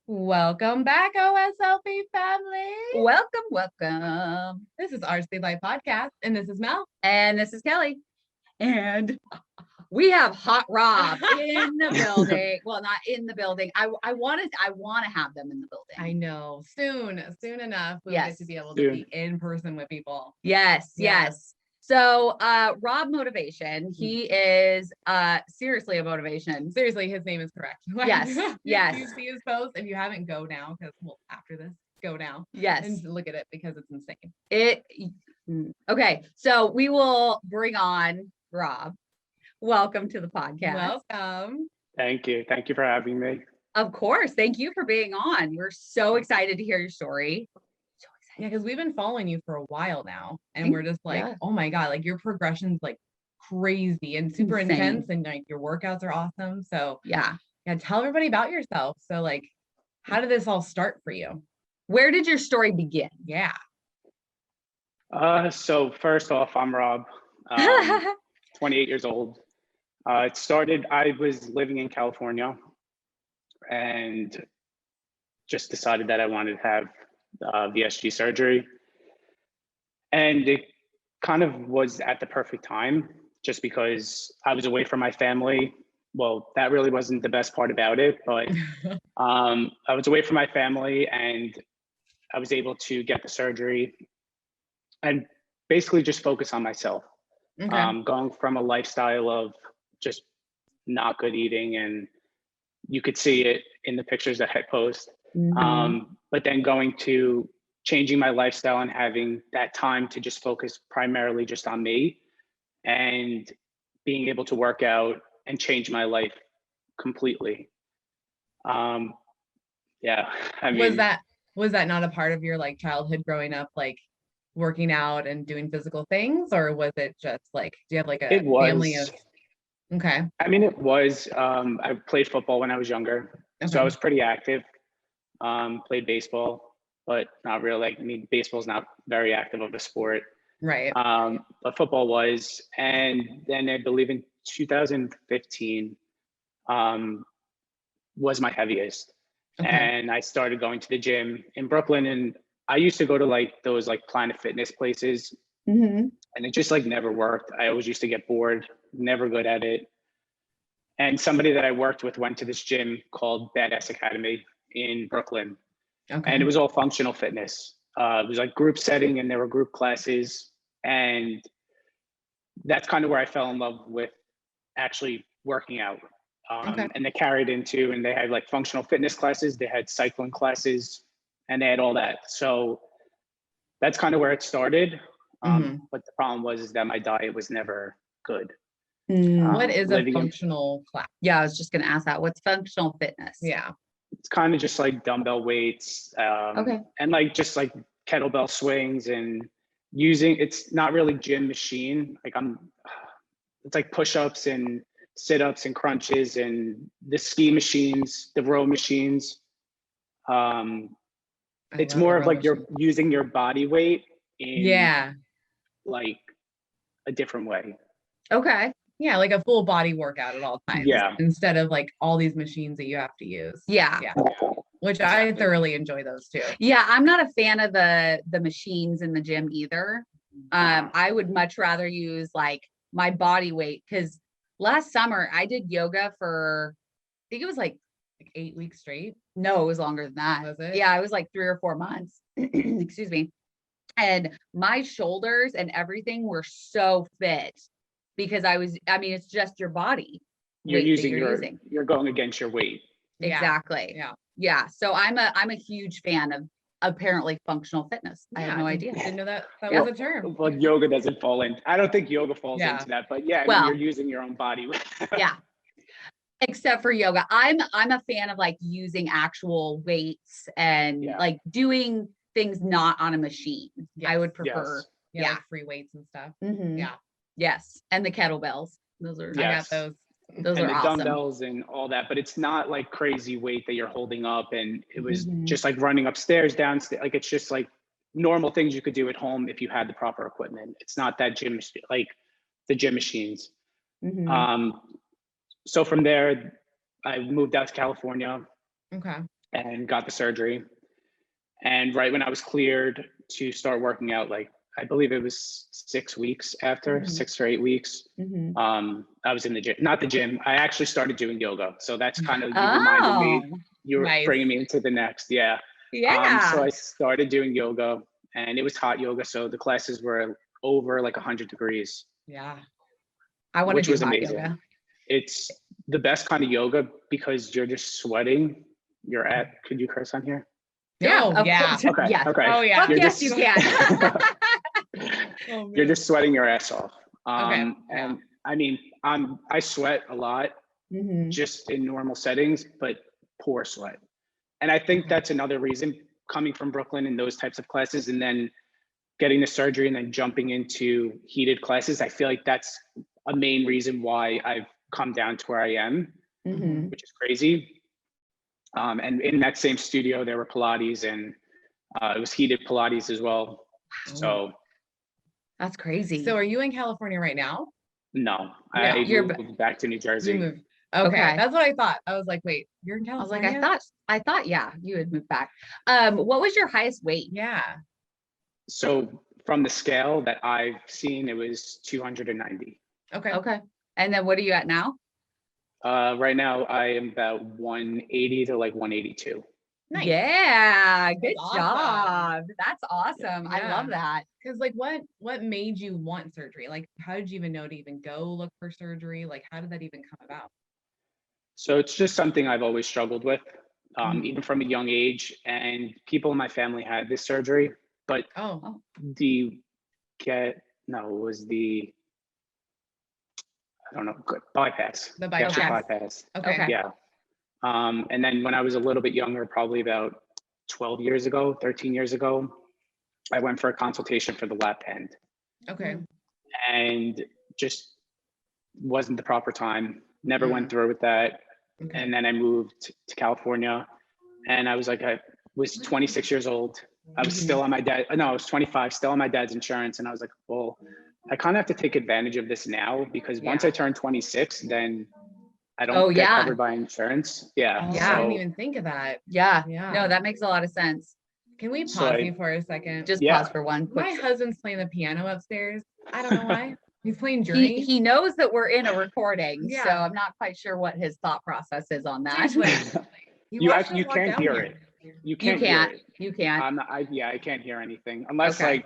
Welcome back, OSLP family. Welcome. This is our Sleep Life podcast, and this is Mel. And this is Kelly. And we have Hot Rob in the building. Well, not in the building. I want to have them in the building. I know. Soon enough, we'll get to be able to be in person with people. Yes. So Rob Motivation, he is seriously a motivation. Seriously, his name is correct. Yes. You see his post. If you haven't, go now, because after this, go now. Yes. And look at it, because it's insane. Okay, so we will bring on Rob. Welcome to the podcast. Welcome. Thank you for having me. Of course. Thank you for being on. We're so excited to hear your story. Yeah, because we've been following you for a while now, and we're just like, oh my God, like your progression's like crazy and super intense, and like your workouts are awesome. So yeah, tell everybody about yourself. So like, how did this all start for you? Where did your story begin? Yeah. So first off, I'm Rob, 28 years old. It started, I was living in California and just decided that I wanted to have VSG surgery. And it kind of was at the perfect time, just because I was away from my family. Well, that really wasn't the best part about it, but I was away from my family and I was able to get the surgery and basically just focus on myself. Going from a lifestyle of just not good eating, and you could see it in the pictures that I post. But then going to changing my lifestyle and having that time to just focus primarily just on me and being able to work out and change my life completely. I mean, was that not a part of your like childhood growing up, like working out and doing physical things, or was it just like, do you have like a family of? Okay. I mean, it was, I played football when I was younger, so I was pretty active. Played baseball, but not really. Like, I mean, baseball's not very active of a sport. Right. But football was. And then I believe in 2015 was my heaviest. And I started going to the gym in Brooklyn, and I used to go to like those like Planet Fitness places, and it just like never worked. I always used to get bored, never good at it. And somebody that I worked with went to this gym called Badass Academy in Brooklyn. And it was all functional fitness. It was like group setting, and there were group classes. And that's kind of where I fell in love with actually working out. And they carried into, and they had like functional fitness classes, they had cycling classes, and they had all that. So that's kind of where it started. But the problem was that my diet was never good. What is a functional class? Yeah, I was just going to ask that. What's functional fitness? Yeah. It's kind of just like dumbbell weights, and like just like kettlebell swings, and it's not really gym machine. Like it's like push-ups and sit-ups and crunches and the ski machines, the row machines. It's more of like you're using your body weight in like a different way. Okay. Yeah, like a full body workout at all times. Yeah. Instead of like all these machines that you have to use. Yeah. Which I thoroughly enjoy those too. Yeah, I'm not a fan of the machines in the gym either. I would much rather use like my body weight, because last summer I did yoga for, I think it was like 8 weeks straight. No, it was longer than that. Was it? Yeah, it was like 3 or 4 months. Excuse me. And my shoulders and everything were so fit because it's just your body. You're going against your weight. Exactly. Yeah. So I'm a huge fan of apparently functional fitness. I had no idea. Didn't know that was a term. Well, yoga doesn't fall in. I don't think yoga falls into that, but I mean, you're using your own body. Yeah. Except for yoga. I'm a fan of like using actual weights and like doing things not on a machine. I would prefer. Like free weights and stuff. Yeah. Yes. And the kettlebells. Those are, I got those. Those and are the awesome. Dumbbells and all that, but it's not like crazy weight that you're holding up. And it was just like running upstairs, downstairs. Like, it's just like normal things you could do at home if you had the proper equipment. It's not that gym, like the gym machines. So from there, I moved out to California. and got the surgery. And right when I was cleared to start working out, like I believe it was 6 weeks after, 6 or 8 weeks, I was in the gym, not the gym. I actually started doing yoga. So that's kind of, you reminded me, you were bringing me into the next. Yeah. So I started doing yoga, and it was hot yoga. So the classes were over like 100 degrees. Yeah. I want to do was hot amazing. yoga. It's the best kind of yoga because you're just sweating. Could you curse on here? Yeah. Yeah. Okay. Yes. Okay. Oh yeah. Yes, you can. You're just sweating your ass off. Okay. And I mean, I sweat a lot just in normal settings, but poor sweat. And I think that's another reason, coming from Brooklyn and those types of classes, and then getting the surgery and then jumping into heated classes. I feel like that's a main reason why I've come down to where I am, which is crazy. And in that same studio, there were Pilates, and it was heated Pilates as well. So that's crazy. So are you in California right now? No, I moved back to New Jersey. You moved. Okay. That's what I thought. I was like, wait, you're in California? I was like, I thought, yeah, you had moved back. What was your highest weight? Yeah. So from the scale that I've seen, it was 290. Okay. And then what are you at now? Right now, I am about 180 to like 182. Nice. Yeah, good job. That's awesome. I love that. Because like, what made you want surgery? Like, how did you even know to even go look for surgery? Like, how did that even come about? So it's just something I've always struggled with, even from a young age. And people in my family had this surgery, but bypass. The bypass. Bypass. Okay. Yeah. And then when I was a little bit younger, probably about 13 years ago, I went for a consultation for the lap band. Okay. And just wasn't the proper time. Never went through with that. Okay. And then I moved to California, and I was 26 years old. I was still on my I was 25, still on my dad's insurance. And I was like, well, I kind of have to take advantage of this now, because once I turn 26, then I don't get covered by insurance. Yeah. I didn't even think of that. Yeah. No, that makes a lot of sense. Can we pause you for a second? Just pause for one quick. My husband's playing the piano upstairs. I don't know why. He's playing Journey. He knows that we're in a recording, so I'm not quite sure what his thought process is on that. You can't hear it. You can't. You can't. I can't hear anything unless I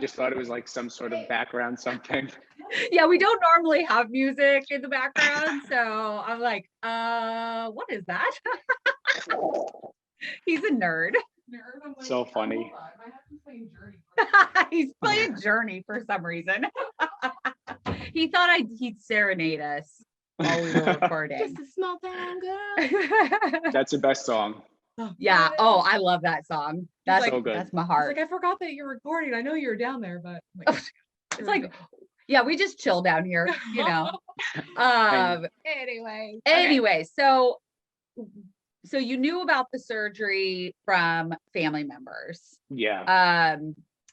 just thought it was like some sort of background something. Yeah, we don't normally have music in the background, so I'm like, what is that? He's a nerd. So funny. He's playing Journey for some reason. He thought he'd serenade us while we were recording. Just a small town girl. That's the best song. Yeah. Oh, I love that song. That's so good. That's my heart. Like, I forgot that you're recording. I know you're down there, but it's like, yeah, we just chill down here, you know. Anyway, so you knew about the surgery from family members. Yeah.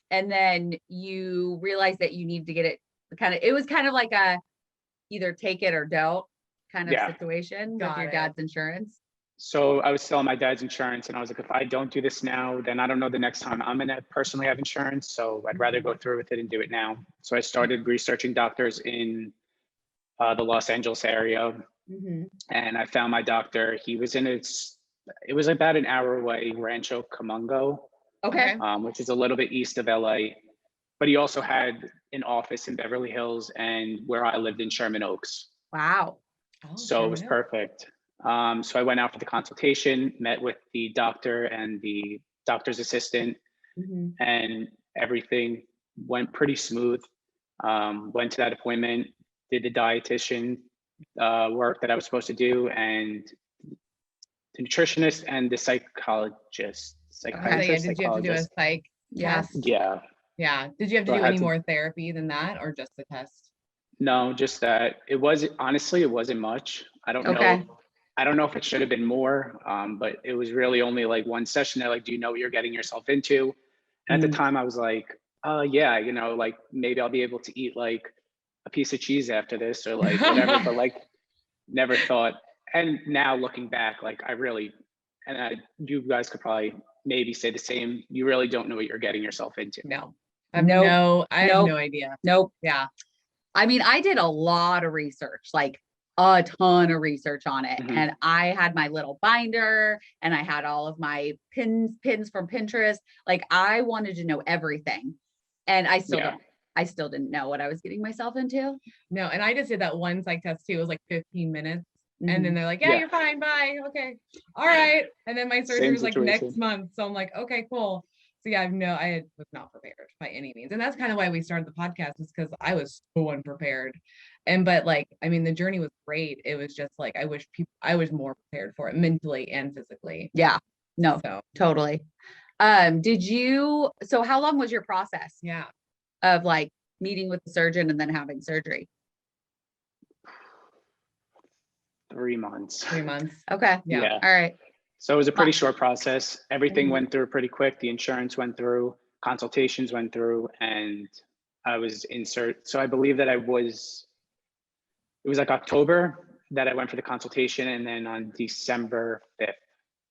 And then you realized that you need to get it it was kind of like a either take it or don't kind of situation with your dad's insurance. So I was still on my dad's insurance, and I was like, if I don't do this now, then I don't know the next time I'm gonna personally have insurance. So I'd rather go through with it and do it now. So I started researching doctors in the Los Angeles area, and I found my doctor. He was it was about an hour away, Rancho Cucamonga, which is a little bit east of LA. But he also had an office in Beverly Hills and where I lived in Sherman Oaks. Wow. So it was perfect. So I went out for the consultation, met with the doctor and the doctor's assistant, and everything went pretty smooth. Went to that appointment, did the dietitian work that I was supposed to do, and the nutritionist and the psychologist. Did you have to do a psych test? Yeah. Did you have to do any more therapy than that, or just the test? No, just that. It wasn't much. I don't know. I don't know if it should have been more, but it was really only like one session. They're like, do you know what you're getting yourself into? And at the time I was like, yeah, like maybe I'll be able to eat like a piece of cheese after this or like whatever, but like never thought. And now looking back, like I really you guys could probably maybe say the same. You really don't know what you're getting yourself into. No, I have no idea. Nope. Yeah. I mean, I did a lot of research, like a ton of research on it. Mm-hmm. And I had my little binder and I had all of my pins from Pinterest. Like I wanted to know everything. And I still didn't know what I was getting myself into. No, and I just did that one psych test too. It was like 15 minutes. And then they're like, yeah, you're fine. Bye. Okay. All right. And then my surgery was like next month. So I'm like, okay, cool. So yeah, I was not prepared by any means. And that's kind of why we started the podcast, is because I was so unprepared. But like, I mean, the journey was great. It was just like, I was more prepared for it mentally and physically. Yeah. No, totally. So how long was your process? Yeah. Of like meeting with the surgeon and then having surgery? 3 months. 3 months. Okay. Yeah. All right. So it was a pretty short process. Everything went through pretty quick. The insurance went through, consultations went through, and I was so I believe that it was like October that I went for the consultation. And then on December 5th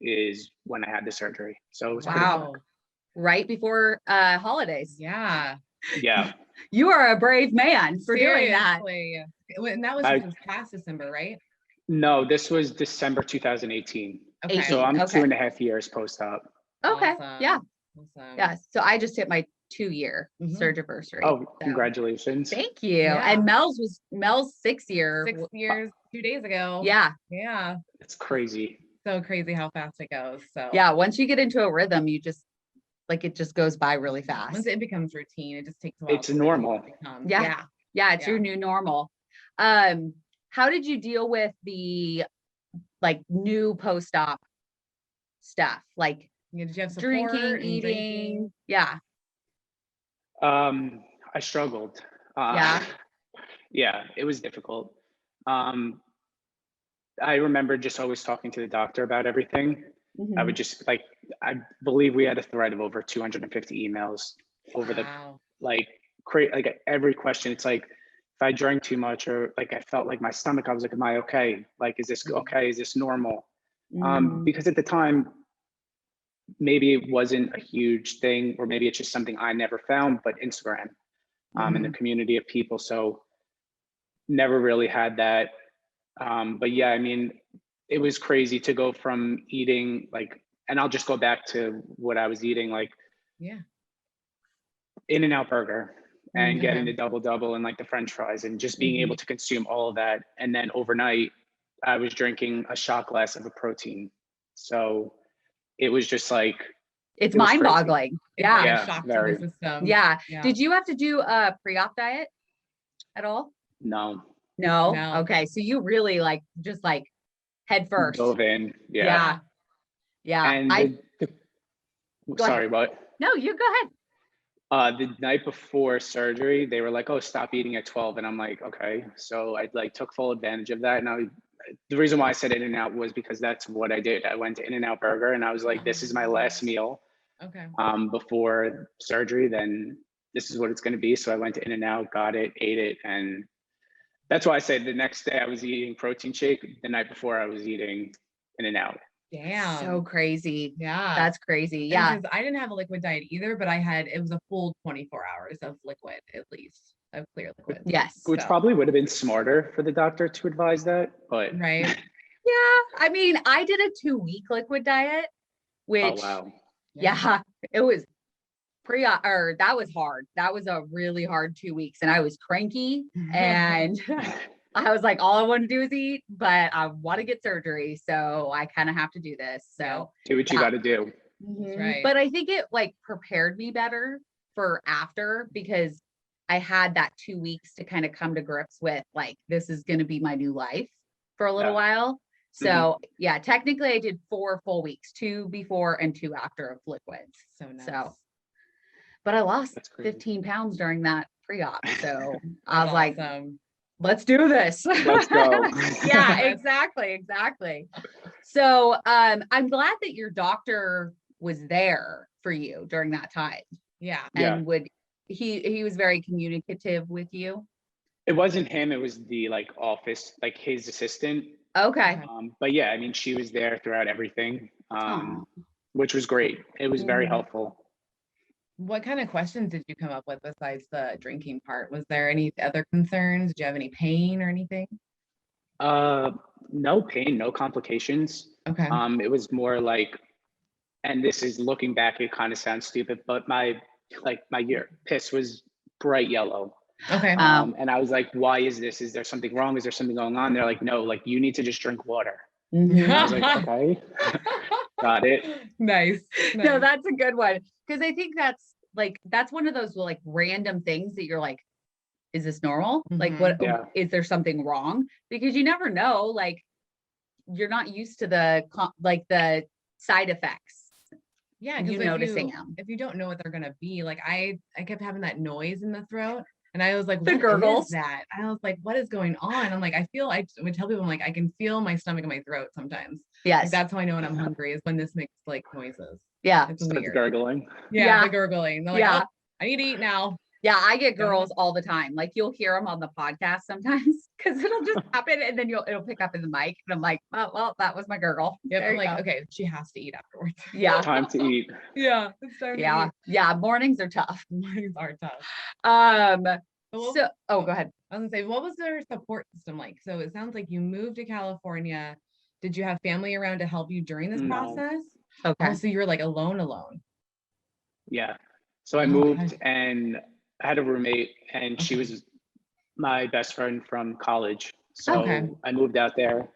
is when I had the surgery. So it was pretty quick. Right before holidays. Yeah. Yeah. You are a brave man for doing that. And that was this past December, right? No, this was December 2018. Okay. So I'm 2.5 years post-op. Okay. Awesome. Yeah. Awesome. Yeah. So I just hit my 2-year surgiversary. Oh, congratulations. Thank you. Yeah. And Mel's 6 year. 6 years, 2 days ago. Yeah. Yeah. It's crazy. So crazy how fast it goes. So yeah, once you get into a rhythm, you just like, it just goes by really fast. Once it becomes routine, it just takes a while. It's normal. Yeah. It's your new normal. How did you deal with the like new post-op stuff? Like did you have drinking, eating? Yeah. I struggled. Yeah, it was difficult. I remember just always talking to the doctor about everything. Mm-hmm. I would just I believe we had a thread of over 250 emails over like every question. It's like, if I drank too much or like I felt like my stomach, I was like, am I okay? Like, is this okay? Is this normal? Because at the time, maybe it wasn't a huge thing, or maybe it's just something I never found, but Instagram and the community of people. So never really had that. But yeah, I mean, it was crazy to go from eating and I'll just go back to what I was eating, In-N-Out burger and getting the double and like the French fries and just being able to consume all of that. And then overnight I was drinking a shot glass of a protein. So it was just like, it's mind boggling. Yeah. Shock to the system. Yeah. Did you have to do a pre-op diet at all? No. Okay. So you really just head first. Dove in. Yeah. And sorry, what? No, you go ahead. The night before surgery, they were like, oh, stop eating at 12. And I'm like, okay. So I took full advantage of that. And the reason why I said In-N-Out was because that's what I did. I went to In-N-Out burger and I was like, this is my last meal. Okay. Before surgery, then this is what it's going to be. So I went to In-N-Out, got it, ate it. And that's why I said the next day I was eating protein shake. The night before I was eating In-N-Out. Damn. So crazy. Yeah. That's crazy. Yeah. Because I didn't have a liquid diet either, but it was a full 24 hours of liquid, at least, of clear liquid. Yes. Which probably would have been smarter for the doctor to advise that, but. Right. Yeah. I mean, I did a 2-week liquid diet, which, it was that was hard. That was a really hard 2 weeks. And I was cranky and I was like, all I want to do is eat, but I want to get surgery. So I kind of have to do this. So do what you got to do. That's right. But I think it prepared me better for after, because I had that 2 weeks to kind of come to grips with this is going to be my new life for a little while. So technically I did 4 full weeks, 2 before and 2 after of liquids. So nice. But I lost 15 pounds during that pre-op. So I was like, let's do this. Let's go. Yeah, exactly. So I'm glad that your doctor was there for you during that time. Yeah. And he was very communicative with you. It wasn't him, it was the office, his assistant. Okay. But yeah, I mean, she was there throughout everything. which was great. It was very helpful. What kind of questions did you come up with besides the drinking part? Was there any other concerns? Did you have any pain or anything? No pain, no complications. Okay. It was more like, and this is looking back, it kind of sounds stupid, but my piss was bright yellow. Okay. And I was like, why is this? Is there something wrong? Is there something going on? They're like, no, like you need to just drink water. I was like, okay, got it. Nice. No, that's a good one. Cause I think that's one of those like random things that you're like, is this normal? Like is there something wrong? Because you never know, like you're not used to the side effects. Yeah. You noticing them. If you don't know what they're going to be, like I kept having that noise in the throat. And I was like, the gurgles. That? I was like, what is going on? I'm like, I would tell people, I'm like, I can feel my stomach in my throat sometimes. Yes. Like, that's how I know when I'm hungry is when this makes like noises. Yeah. It's gurgling. Yeah. The gurgling. They're like, oh, I need to eat now. Yeah. I get gurgles all the time. Like you'll hear them on the podcast sometimes because it'll just happen and then it'll pick up in the mic. And I'm like, oh, well, that was my gurgle. Yep. I'm like, okay, she has to eat afterwards. Yeah. Time to eat. Yeah. It's time to eat. Yeah. Mornings are tough. Mornings are tough. Go ahead. I was gonna say, what was their support system like? So it sounds like you moved to California. Did you have family around to help you during this process? Okay. Oh, so you were like alone. Yeah. So I moved and I had a roommate and she was my best friend from college. So I moved out there.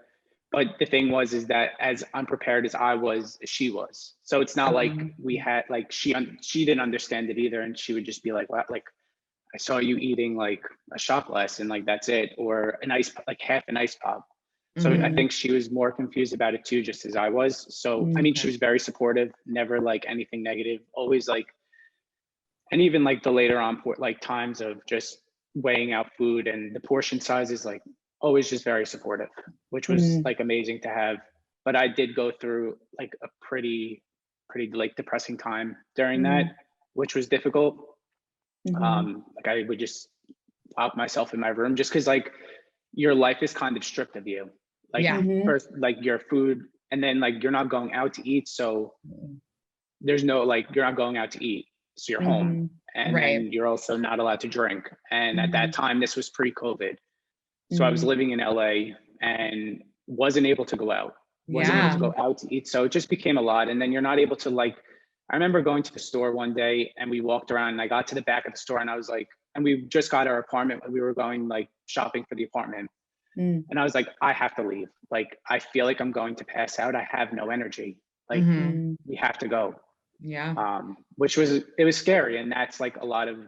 But the thing is that as unprepared as I was, she was. So it's not like we had like she didn't understand it either. And she would just be like, what? Like, I saw you eating like a shot glass and like that's it, or half an ice pop. So I think she was more confused about it too, just as I was. So I mean, she was very supportive, never like anything negative, always like, and even like the later on like times of just weighing out food and the portion sizes, like always just very supportive, which was like amazing to have. But I did go through like a pretty like depressing time during that, which was difficult. Like I would just lock myself in my room just because like your life is kind of stripped of you. Like first, like your food, and then like you're not going out to eat. So there's no like you're not going out to eat. So you're home, and then you're also not allowed to drink. And at that time, this was pre-COVID. So I was living in LA and wasn't able to go out. Wasn't able to go out to eat. So it just became a lot. And then you're not able to like. I remember going to the store one day and we walked around and I got to the back of the store and I was like, and we just got our apartment. We were going like shopping for the apartment. And I was like, I have to leave. Like, I feel like I'm going to pass out. I have no energy. Like we have to go. Yeah. Which was scary. And that's like a lot of,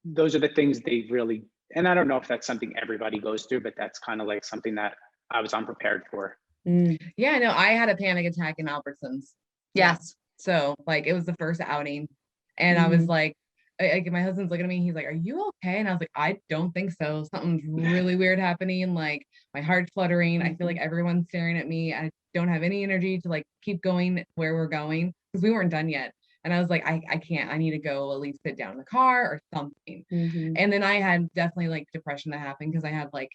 those are the things they really, and I don't know if that's something everybody goes through, but that's kind of like something that I was unprepared for. Yeah, no, I had a panic attack in Albertsons. Yes. So like it was the first outing and I was like, my husband's looking at me, he's like, are you okay? And I was like, I don't think so. Something's really weird happening. Like my heart's fluttering. I feel like everyone's staring at me. I don't have any energy to like keep going where we're going because we weren't done yet. And I was like, I can't, I need to go at least sit down in the car or something. And then I had definitely like depression that happened because I had like,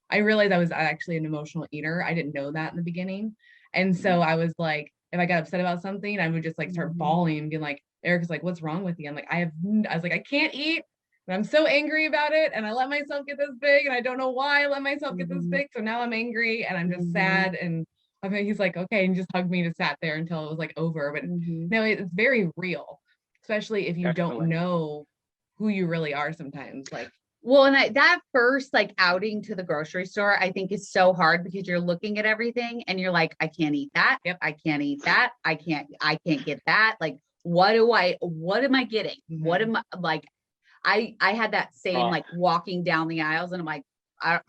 I realized I was actually an emotional eater. I didn't know that in the beginning. And so I was like, if I got upset about something, I would just like start bawling and being like, Erica's like, what's wrong with you? I'm like, I was like, I can't eat. And I'm so angry about it. And I let myself get this big and I don't know why I let myself get this big. So now I'm angry and I'm just sad. And I mean, he's like, okay. And just hugged me and sat there until it was like over. But no, it's very real, especially if you don't know who you really are sometimes. Like, well, and that first like outing to the grocery store, I think is so hard because you're looking at everything and you're like, I can't eat that. Yep. I can't eat that. I can't get that. Like, what am I getting? What am I like? I had that same like walking down the aisles and I'm like, I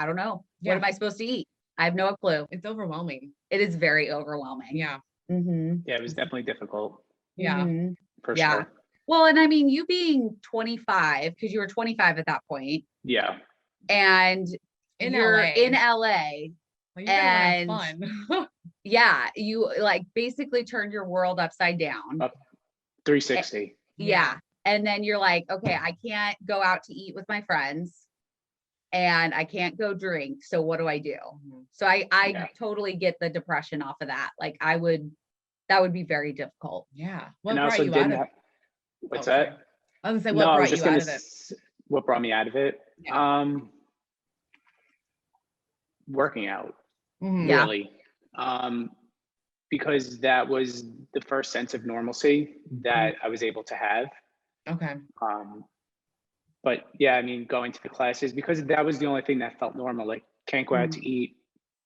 don't know. What am I supposed to eat? I have no clue. It's overwhelming. It is very overwhelming. Yeah. Yeah, it was definitely difficult. Yeah. For sure. Well, and I mean, you being 25, because you were 25 at that point. Yeah. And you're in LA. Well, and fun. yeah, you like basically turned your world upside down. Up 360. Yeah. And then you're like, okay, I can't go out to eat with my friends. and I can't go drink. So what do I do? So I totally get the depression off of that. Like that would be very difficult. Yeah. What brought you out of it? What's that? I was gonna say, what brought you out of it? What brought me out of it? Yeah. Working out, really. Because that was the first sense of normalcy that I was able to have. Okay. But yeah, I mean, going to the classes, because that was the only thing that felt normal. Like, can't go out to eat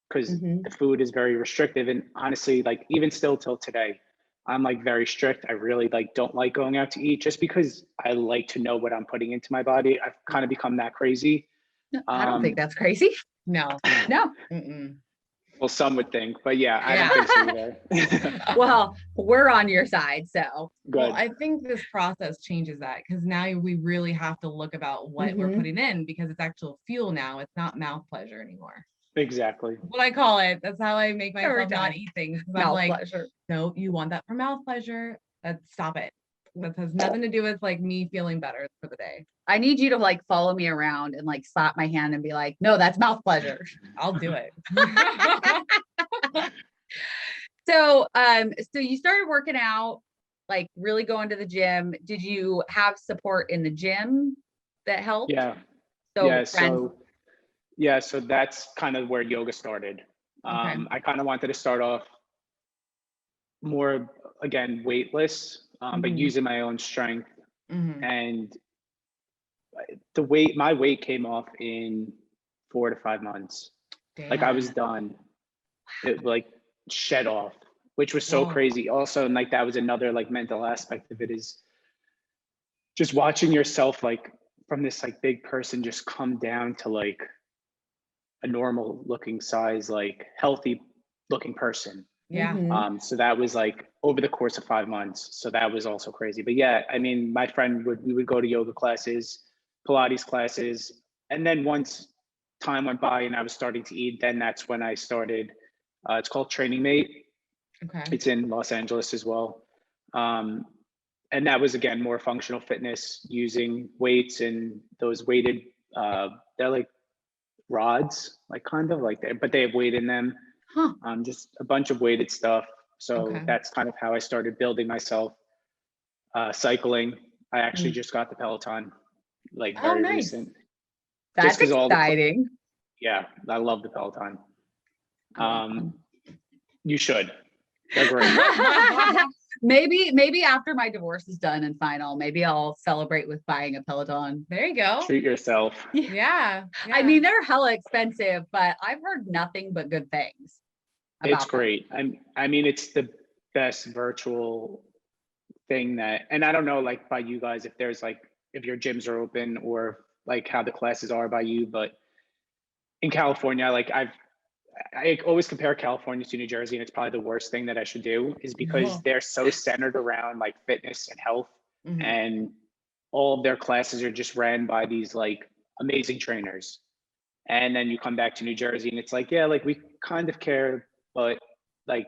because the food is very restrictive. And honestly, like even still till today, I'm like very strict. I really like don't like going out to eat just because I like to know what I'm putting into my body. I've kind of become that crazy. No, I don't think that's crazy. No. Mm-mm. Well, some would think, but yeah, I don't think so either. Well, we're on your side, so. Good. Well, I think this process changes that because now we really have to look about what we're putting in because it's actual fuel now. It's not mouth pleasure anymore. Exactly. What I call it. That's how I make myself not eat things. Mouth pleasure. No, you want that for mouth pleasure. Stop it. That has nothing to do with like me feeling better for the day. I need you to like follow me around and like slap my hand and be like, no, that's mouth pleasure. I'll do it. So you started working out, like really going to the gym. Did you have support in the gym that helped? Yeah. So that's kind of where yoga started. I kind of wanted to start off more, again, weightless, but using my own strength. And my weight came off in 4 to 5 months. Damn. Like I was done. It like shed off, which was so crazy. Also, and like that was another like mental aspect of it, is just watching yourself like from this like big person just come down to like a normal looking size, like healthy looking person. Yeah. So that was like over the course of 5 months. So that was also crazy. But yeah, I mean, my friend we would go to yoga classes, Pilates classes. And then once time went by and I was starting to eat, then that's when I started, it's called Training Mate. Okay. It's in Los Angeles as well. And that was, again, more functional fitness using weights and those weighted, they're like rods, like kind of like that, but they have weight in them. Just a bunch of weighted stuff. So that's kind of how I started building myself. Cycling, I actually just got the Peloton, like very recent. That's exciting. Yeah, I love the Peloton. You should. They're great. Maybe after my divorce is done and final, maybe I'll celebrate with buying a Peloton. There you go. Treat yourself. Yeah. I mean, they're hella expensive, but I've heard nothing but good things. It's great. I mean, it's the best virtual thing that, and I don't know, like by you guys, if there's like, if your gyms are open or like how the classes are by you, but in California, like I always compare California to New Jersey, and it's probably the worst thing that I should do, is because they're so centered around like fitness and health, and all of their classes are just ran by these like amazing trainers. And then you come back to New Jersey and it's like, yeah, like we kind of care, but like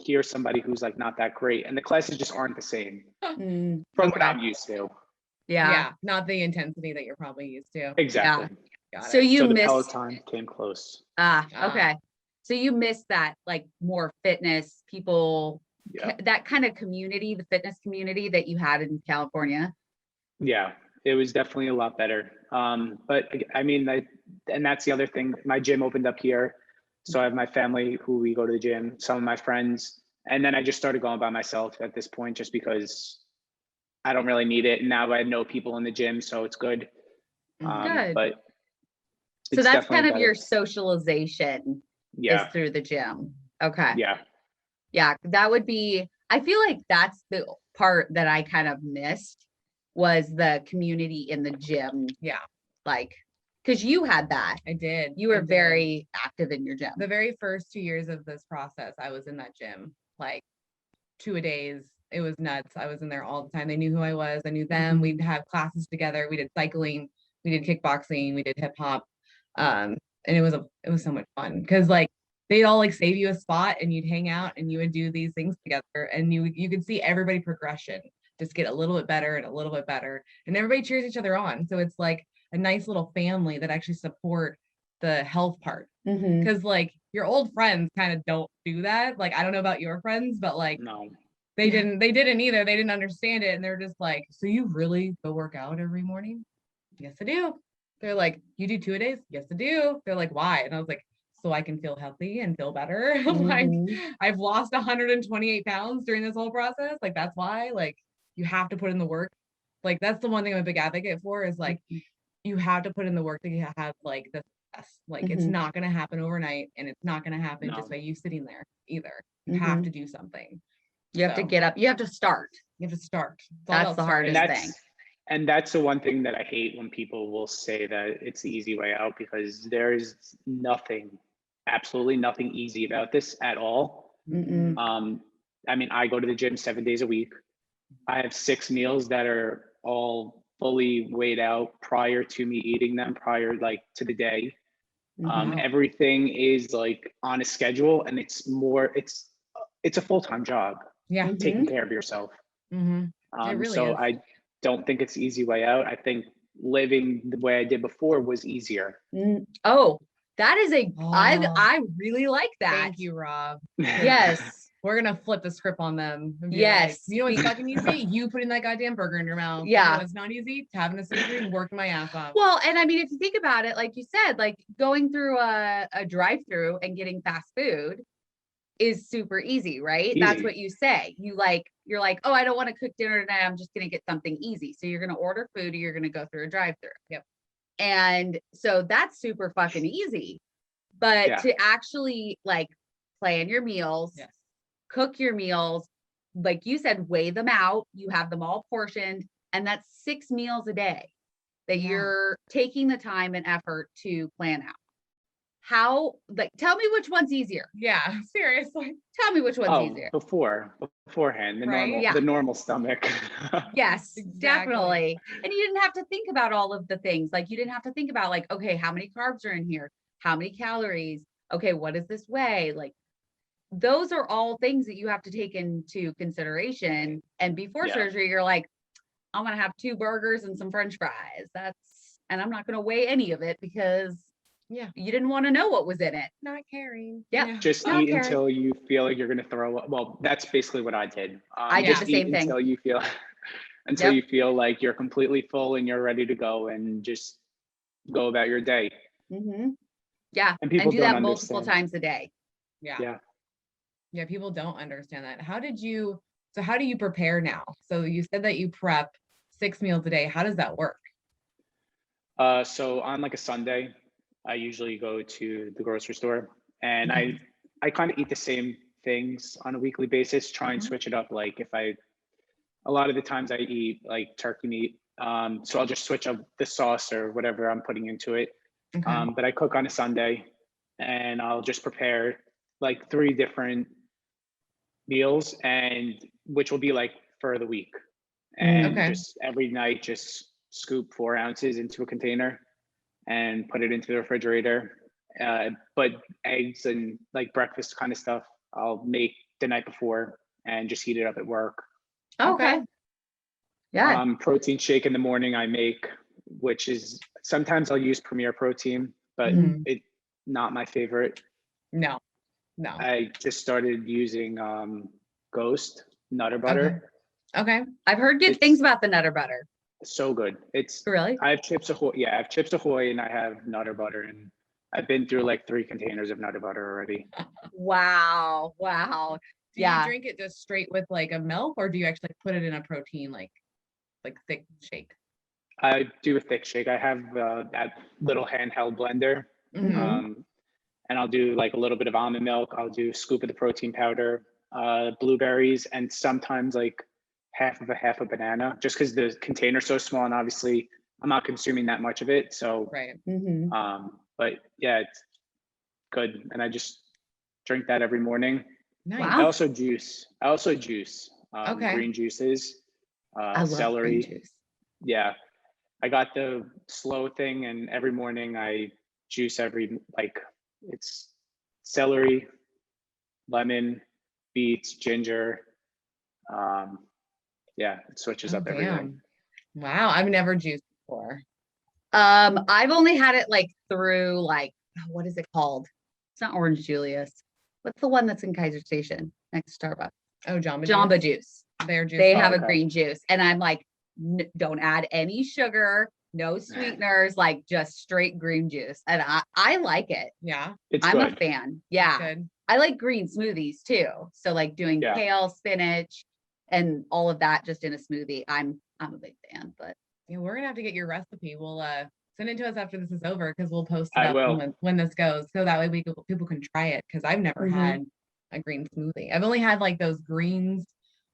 here's somebody who's like not that great, and the classes just aren't the same from what I'm used to. Yeah, not the intensity that you're probably used to. Exactly. Yeah. So you missed, the Peloton came close. Okay. So you missed that like more fitness people, that kind of community, the fitness community that you had in California. Yeah, it was definitely a lot better. But I mean, and that's the other thing. My gym opened up here. So I have my family who we go to the gym, some of my friends, and then I just started going by myself at this point, just because I don't really need it. And now I know people in the gym, so it's good. Good. But so that's kind of better. Your socialization is Yeah. through the gym. Okay. Yeah. Yeah. That would be, I feel like that's the part that I kind of missed, was the community in the gym. Yeah. Like, because you had that. I did. You were very active in your gym. The very first 2 years of this process, I was in that gym like 2-a-days. It was nuts. I was in there all the time. They knew who I was. I knew them. We'd have classes together. We did cycling. We did kickboxing. We did hip hop. And it was so much fun because like they'd all like save you a spot and you'd hang out and you would do these things together, and you could see everybody progression just get a little bit better and a little bit better, and everybody cheers each other on. So it's like a nice little family that actually support the health part. Mm-hmm. Because like your old friends kind of don't do that. Like I don't know about your friends, but like No. they didn't either. They didn't understand it. And they're just like, so you really go work out every morning? Yes, I do. They're like, you do 2-a-days? Yes, I do. They're like, why? And I was like, so I can feel healthy and feel better. Like I've lost 128 pounds during this whole process. Like that's why, like you have to put in the work. Like that's the one thing I'm a big advocate for is like, you have to put in the work to have like the success. Like it's not going to happen overnight, and it's not going to happen just by you sitting there either. You have to do something. You have to get up. You have to start. You have to start. That's the hardest thing. And that's the one thing that I hate when people will say that it's the easy way out, because there's nothing, absolutely nothing easy about this at all. I mean, I go to the gym 7 days a week. I have 6 meals that are all fully weighed out prior to me eating them, prior like to the day. Everything is like on a schedule, and it's a full-time job. Yeah, taking care of yourself. It really so is. I don't think it's the easy way out. I think living the way I did before was easier. Oh, that is I really like that. Thank you, Rob. Yes. We're gonna flip the script on them. Yes. Like, you know what's fucking easy? You putting that goddamn burger in your mouth. Yeah. You know, it's not easy. Having a surgery and working my ass off. Well, and I mean, if you think about it, like you said, like going through a drive-through and getting fast food is super easy, right? Easy. That's what you say. You're like, oh, I don't want to cook dinner tonight. I'm just going to get something easy. So you're going to order food, or you're going to go through a drive-through. Yep. And so that's super fucking easy. But to actually like plan your meals, cook your meals, like you said, weigh them out, you have them all portioned, and that's 6 meals a day that you're taking the time and effort to plan out. How, like, tell me which one's easier. Yeah, seriously. Tell me which one's easier. Beforehand, Right? the normal stomach. Yes, Exactly. definitely. And you didn't have to think about all of the things. Like you didn't have to think about like, okay, how many carbs are in here? How many calories? Okay, what does this weigh? Like those are all things that you have to take into consideration. And before surgery, you're like, I'm going to have 2 burgers and some French fries. And I'm not going to weigh any of it because you didn't want to know what was in it. Not caring. Yeah. Just eat until you feel like you're going to throw up. Well, that's basically what I did. I did the same thing. Until you feel like you're completely full and you're ready to go, and just go about your day. Yeah. And people do that multiple times a day. Yeah, people don't understand that. How do you prepare now? So you said that you prep 6 meals a day. How does that work? So on like a Sunday, I usually go to the grocery store, and I kind of eat the same things on a weekly basis, try and switch it up. Like a lot of the times I eat like turkey meat. So I'll just switch up the sauce or whatever I'm putting into it. But I cook on a Sunday, and I'll just prepare like 3 different meals, and which will be like for the week. And just every night, just scoop 4 ounces into a container and put it into the refrigerator. But eggs and like breakfast kind of stuff, I'll make the night before and just heat it up at work. Okay. Yeah. Protein shake in the morning I make, which is sometimes I'll use Premier Protein, but it's not my favorite. No. I just started using Ghost Nutter Butter. Okay. I've heard good things about the Nutter Butter. So good. It's really. I have Chips Ahoy. Yeah, I have Chips Ahoy, and I have Nutter Butter, and I've been through like 3 containers of Nutter Butter already. Wow. Do you drink it just straight with like a milk, or do you actually put it in a protein like thick shake? I do a thick shake. I have that little handheld blender, and I'll do like a little bit of almond milk. I'll do a scoop of the protein powder, blueberries, and sometimes like half a banana, just because the container's so small, and obviously I'm not consuming that much of it. So but yeah, it's good, and I just drink that every morning. Nice. Wow. I also juice green juices, I love celery. green juice. Yeah, I got the slow thing, and every morning I juice it's celery, lemon, beets, ginger. It switches up every day. Wow, I've never juiced before. I've only had it like through like, what is it called? It's not Orange Julius. What's the one that's in Kaiser Station next to Starbucks? Oh, Jamba Juice. Their juice. They have a green juice. And I'm like, don't add any sugar, no sweeteners, like just straight green juice. And I like it. Yeah. I'm a fan. Yeah. I like green smoothies too. So like doing kale, spinach, and all of that just in a smoothie. I'm a big fan, but yeah, we're gonna have to get your recipe. We'll send it to us after this is over because we'll post it up when this goes. So that way people can try it because I've never had a green smoothie. I've only had like those greens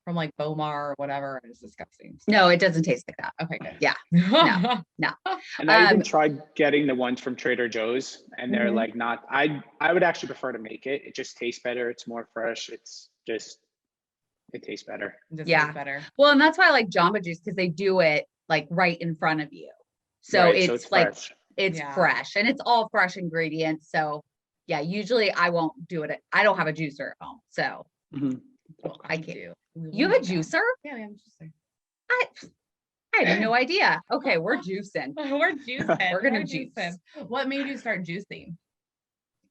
from like Bomar or whatever. It's disgusting. No, it doesn't taste like that. Okay, good. Yeah. No. And I even tried getting the ones from Trader Joe's and they're like not, I would actually prefer to make it. It just tastes better. It's more fresh. It tastes better. Tastes better. Well, and that's why I like Jamba Juice because they do it like right in front of you. So it's like, fresh. It's fresh and it's all fresh ingredients. So yeah, usually I won't do it. I don't have a juicer at home. So I can't. You have a juicer? Yeah, we have a juicer. I had no idea. Okay, we're juicing. We're juicing. We're gonna juice. What made you start juicing?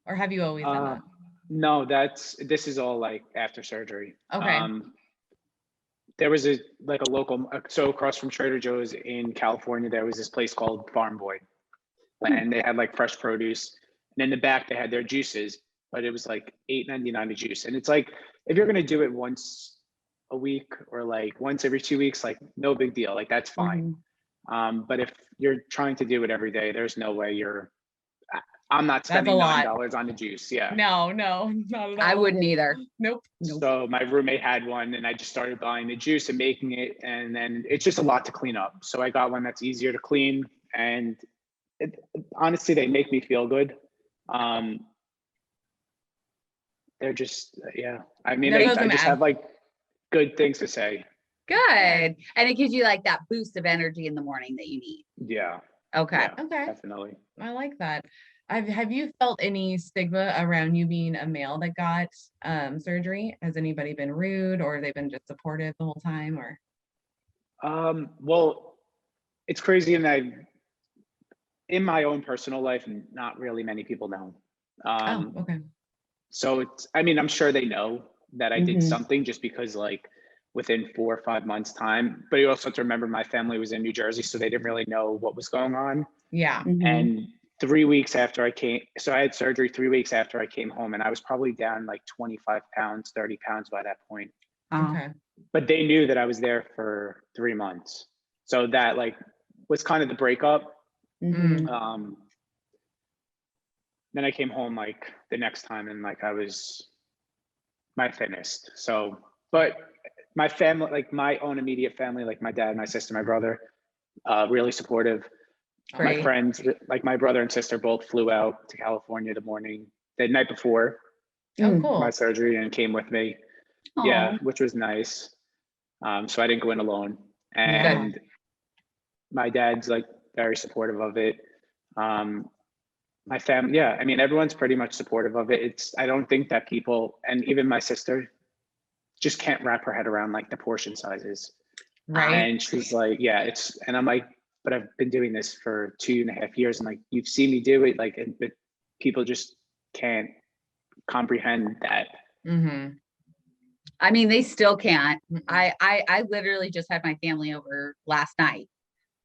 Or have you always done that? No, this is all like after surgery. Okay. There was a local, so across from Trader Joe's in California, there was this place called Farm Boy, and they had like fresh produce. And in the back, they had their juices, but it was like $8.99 a juice. And it's like, if you're gonna do it once a week or like once every 2 weeks, like no big deal, like that's fine. But if you're trying to do it every day, there's no way I'm not spending $9 on the juice. Yeah. No, not at all. I wouldn't either. Nope. So my roommate had one and I just started buying the juice and making it. And then it's just a lot to clean up. So I got one that's easier to clean. And honestly, they make me feel good. They're just, I mean, I just have like good things to say. Good. And it gives you like that boost of energy in the morning that you need. Yeah. Okay. Yeah, okay. Definitely. I like that. Have you felt any stigma around you being a male that got surgery? Has anybody been rude or they've been just supportive the whole time or? Well, it's crazy in my own personal life, not really many people know. Okay. So I'm sure they know that I did something just because like within 4 or 5 months time, but you also have to remember my family was in New Jersey, so they didn't really know what was going on. Yeah. And 3 weeks after I had surgery 3 weeks after I came home and I was probably down like 25 pounds, 30 pounds by that point. Okay. But they knew that I was there for 3 months. So that like was kind of the breakup. Then I came home like the next time and like I was my thinnest. So, but my family, like my own immediate family, like my dad, my sister, my brother, really supportive. Great. My friends, like my brother and sister, both flew out to California the night before my surgery and came with me. Aww. Yeah, which was nice. So I didn't go in alone. And my dad's like very supportive of it. My family, everyone's pretty much supportive of it. I don't think that people, and even my sister, just can't wrap her head around like the portion sizes. Right. And she's like, and I'm like, but I've been doing this for 2.5 years and like, you've seen me do it. Like, but people just can't comprehend that. I mean, they still can't. I literally just had my family over last night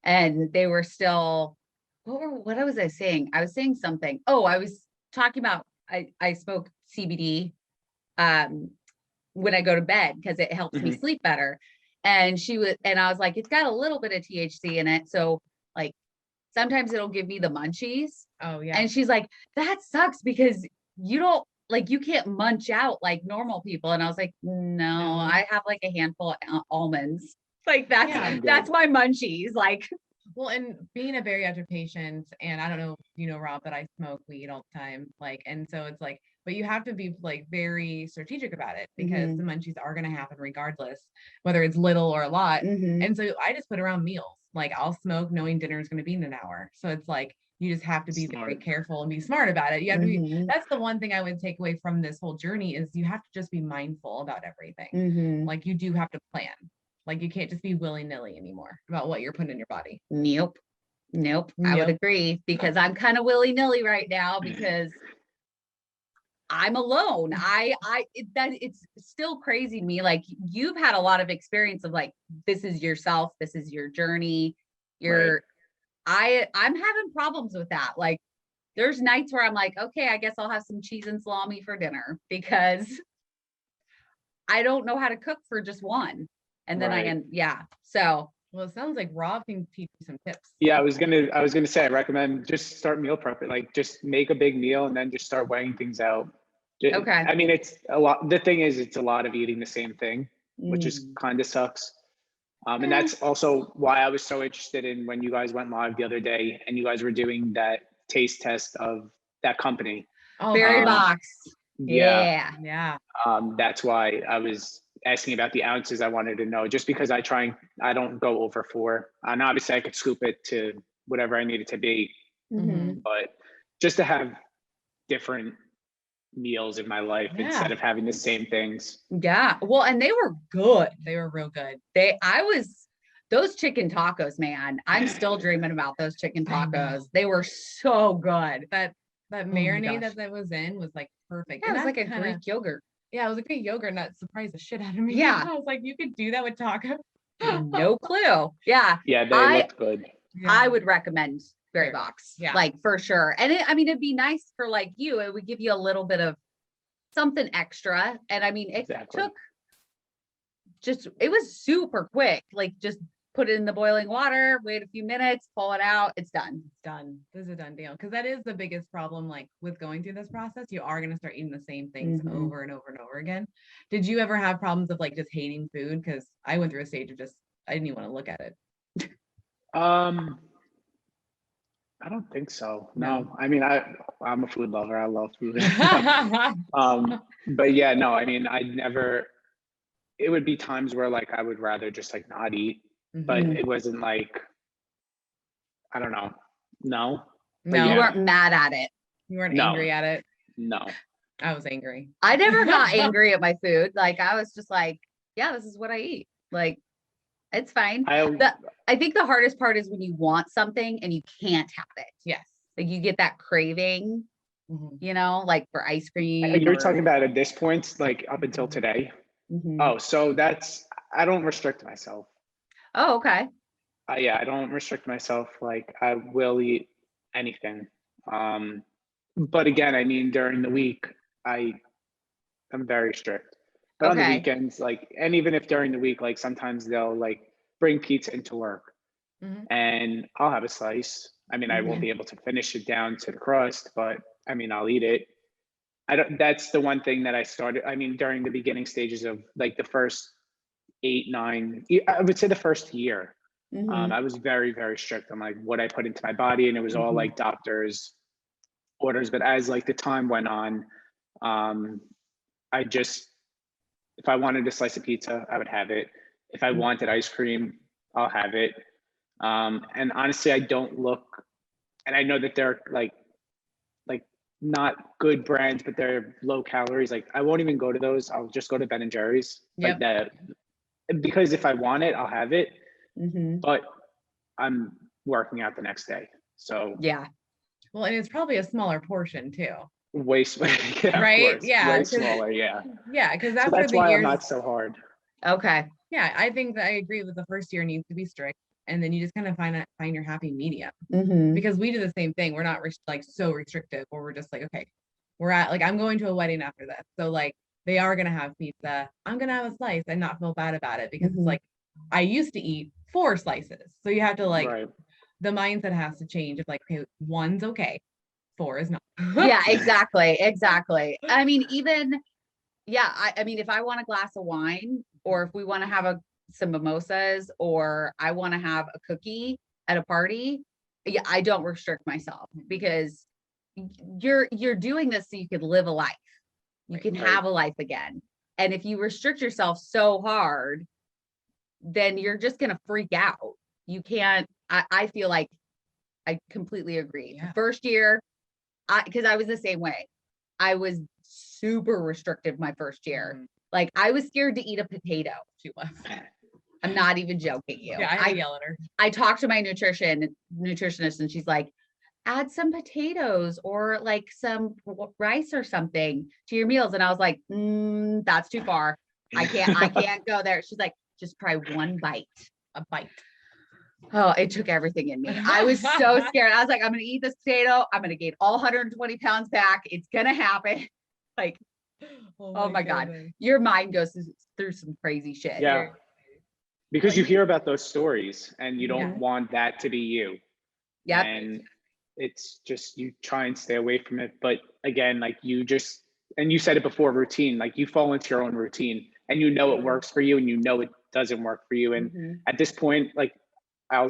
and they were still, what was I saying? I was saying something. Oh, I was talking about, I smoke CBD when I go to bed because it helps me sleep better. And I was like, it's got a little bit of THC in it. So like, sometimes it'll give me the munchies. Oh yeah. And she's like, that sucks because you can't munch out like normal people. And I was like, no, I have like a handful of almonds. Like that's my munchies. Like, well, and being a bariatric patient, and I don't know, Rob, that I smoke weed all the time. Like, and so it's like, but you have to be like very strategic about it because the munchies are going to happen regardless, whether it's little or a lot. And so I just put around meals. Like I'll smoke knowing dinner is going to be in an hour. So it's like, you just have to be very careful and be smart about it. You have to be, that's the one thing I would take away from this whole journey is you have to just be mindful about everything. Like you do have to plan. Like you can't just be willy-nilly anymore about what you're putting in your body. Nope. Nope. I would agree, because I'm kind of willy-nilly right now because I'm alone. It's still crazy to me. Like, you've had a lot of experience of like, this is yourself, this is your journey. I'm having problems with that. Like, there's nights where I'm like, okay, I guess I'll have some cheese and salami for dinner because I don't know how to cook for just one. And then so. Well, it sounds like Rob can teach you some tips. Yeah, I was gonna say, I recommend just start meal prepping. Like, just make a big meal and then just start weighing things out. Okay. I mean, it's a lot. The thing is, it's a lot of eating the same thing, which is kind of sucks. And that's also why I was so interested in when you guys went live the other day and you guys were doing that taste test of that company. Oh, Berry Box. Yeah. That's why I was asking about the ounces. I wanted to know, just because I don't go over 4, and obviously I could scoop it to whatever I need it to be, but just to have different meals in my life instead of having the same things. Yeah. Well, and they were good. They were real good. Those chicken tacos, man, I'm still dreaming about those chicken tacos. They were so good. That marinade that was in was like perfect. Yeah, it was like a Greek yogurt. Yeah, it was a Greek yogurt, and that surprised the shit out of me. Yeah. I was like, you could do that with tacos. No clue. Yeah. Yeah, they looked good. Yeah. I would recommend Berry Box. Yeah. Like, for sure. And it'd be nice for like you. It would give you a little bit of something extra. And I mean, it was super quick. Like, just put it in the boiling water, wait a few minutes, pull it out. It's done. It's done. This is a done deal. Because that is the biggest problem, like, with going through this process. You are going to start eating the same things over and over and over again. Did you ever have problems of like just hating food? Because I went through a stage of I didn't even want to look at it. I don't think so. No. I mean, I'm a food lover. I love food. But yeah, no, I mean, it would be times where like I would rather just like not eat, but it wasn't like, I don't know. No. You weren't mad at it. You weren't angry at it. No. I was angry. I never got angry at my food. Like, I was just like, yeah, this is what I eat. Like, it's fine. I think the hardest part is when you want something and you can't have it. Yes. Like, you get that craving, like for ice cream. You're talking about at this point, like up until today. Oh, so I don't restrict myself. Oh, okay. I don't restrict myself. Like, I will eat anything. But again, I mean, during the week, I'm very strict. But on the weekends, like, and even if during the week, like sometimes they'll like bring pizza into work and I'll have a slice. I mean, I won't be able to finish it down to the crust, but I mean, I'll eat it. That's the one thing that I started. I mean, during the beginning stages of like the first 8, 9, I would say the first year, I was very, very strict on like what I put into my body, and it was all like doctor's orders. But as like the time went on, if I wanted a slice of pizza, I would have it. If I wanted ice cream, I'll have it. And honestly, I don't look, and I know that they're like not good brands, but they're low calories. Like, I won't even go to those. I'll just go to Ben and Jerry's. Like that, because if I want it, I'll have it. But I'm working out the next day. So yeah. Well, and it's probably a smaller portion too. Way smaller, right? Way smaller, yeah. Yeah, because that's why I'm not so hard. Okay. Yeah, I think that I agree with the first year needs to be strict, and then you just kind of find your happy medium. Because we do the same thing. We're not like so restrictive, or we're just like, okay, we're at like, I'm going to a wedding after this, so like they are gonna have pizza. I'm gonna have a slice and not feel bad about it, because it's like I used to eat 4 slices, so you have to like the mindset has to change. Of like, okay, 1's okay, 4 is not. Yeah, exactly. I mean, even I mean, if I want a glass of wine, or if we want to have some mimosas, or I want to have a cookie at a party, I don't restrict myself, because you're doing this so you could live a life. You can have a life again. And if you restrict yourself so hard, then you're just going to freak out. You can't, I feel like I completely agree. Yeah. First year, because I was the same way. I was super restrictive my first year. Like, I was scared to eat a potato. She was. I'm not even joking you. Yeah, I yell at her. I talked to my nutritionist and she's like, add some potatoes or like some rice or something to your meals. And I was like, that's too far. I can't go there. She's like, just try one bite. A bite. Oh, it took everything in me. I was so scared. I was like, I'm going to eat this potato. I'm going to gain all 120 pounds back. It's going to happen. Like, oh my God. Your mind goes through some crazy shit. Yeah. Because you hear about those stories and you don't want that to be you. Yeah. And it's just, you try and stay away from it. But again, like and you said it before, routine, like you fall into your own routine and you know it works for you and you know it doesn't work for you. And at this point, like I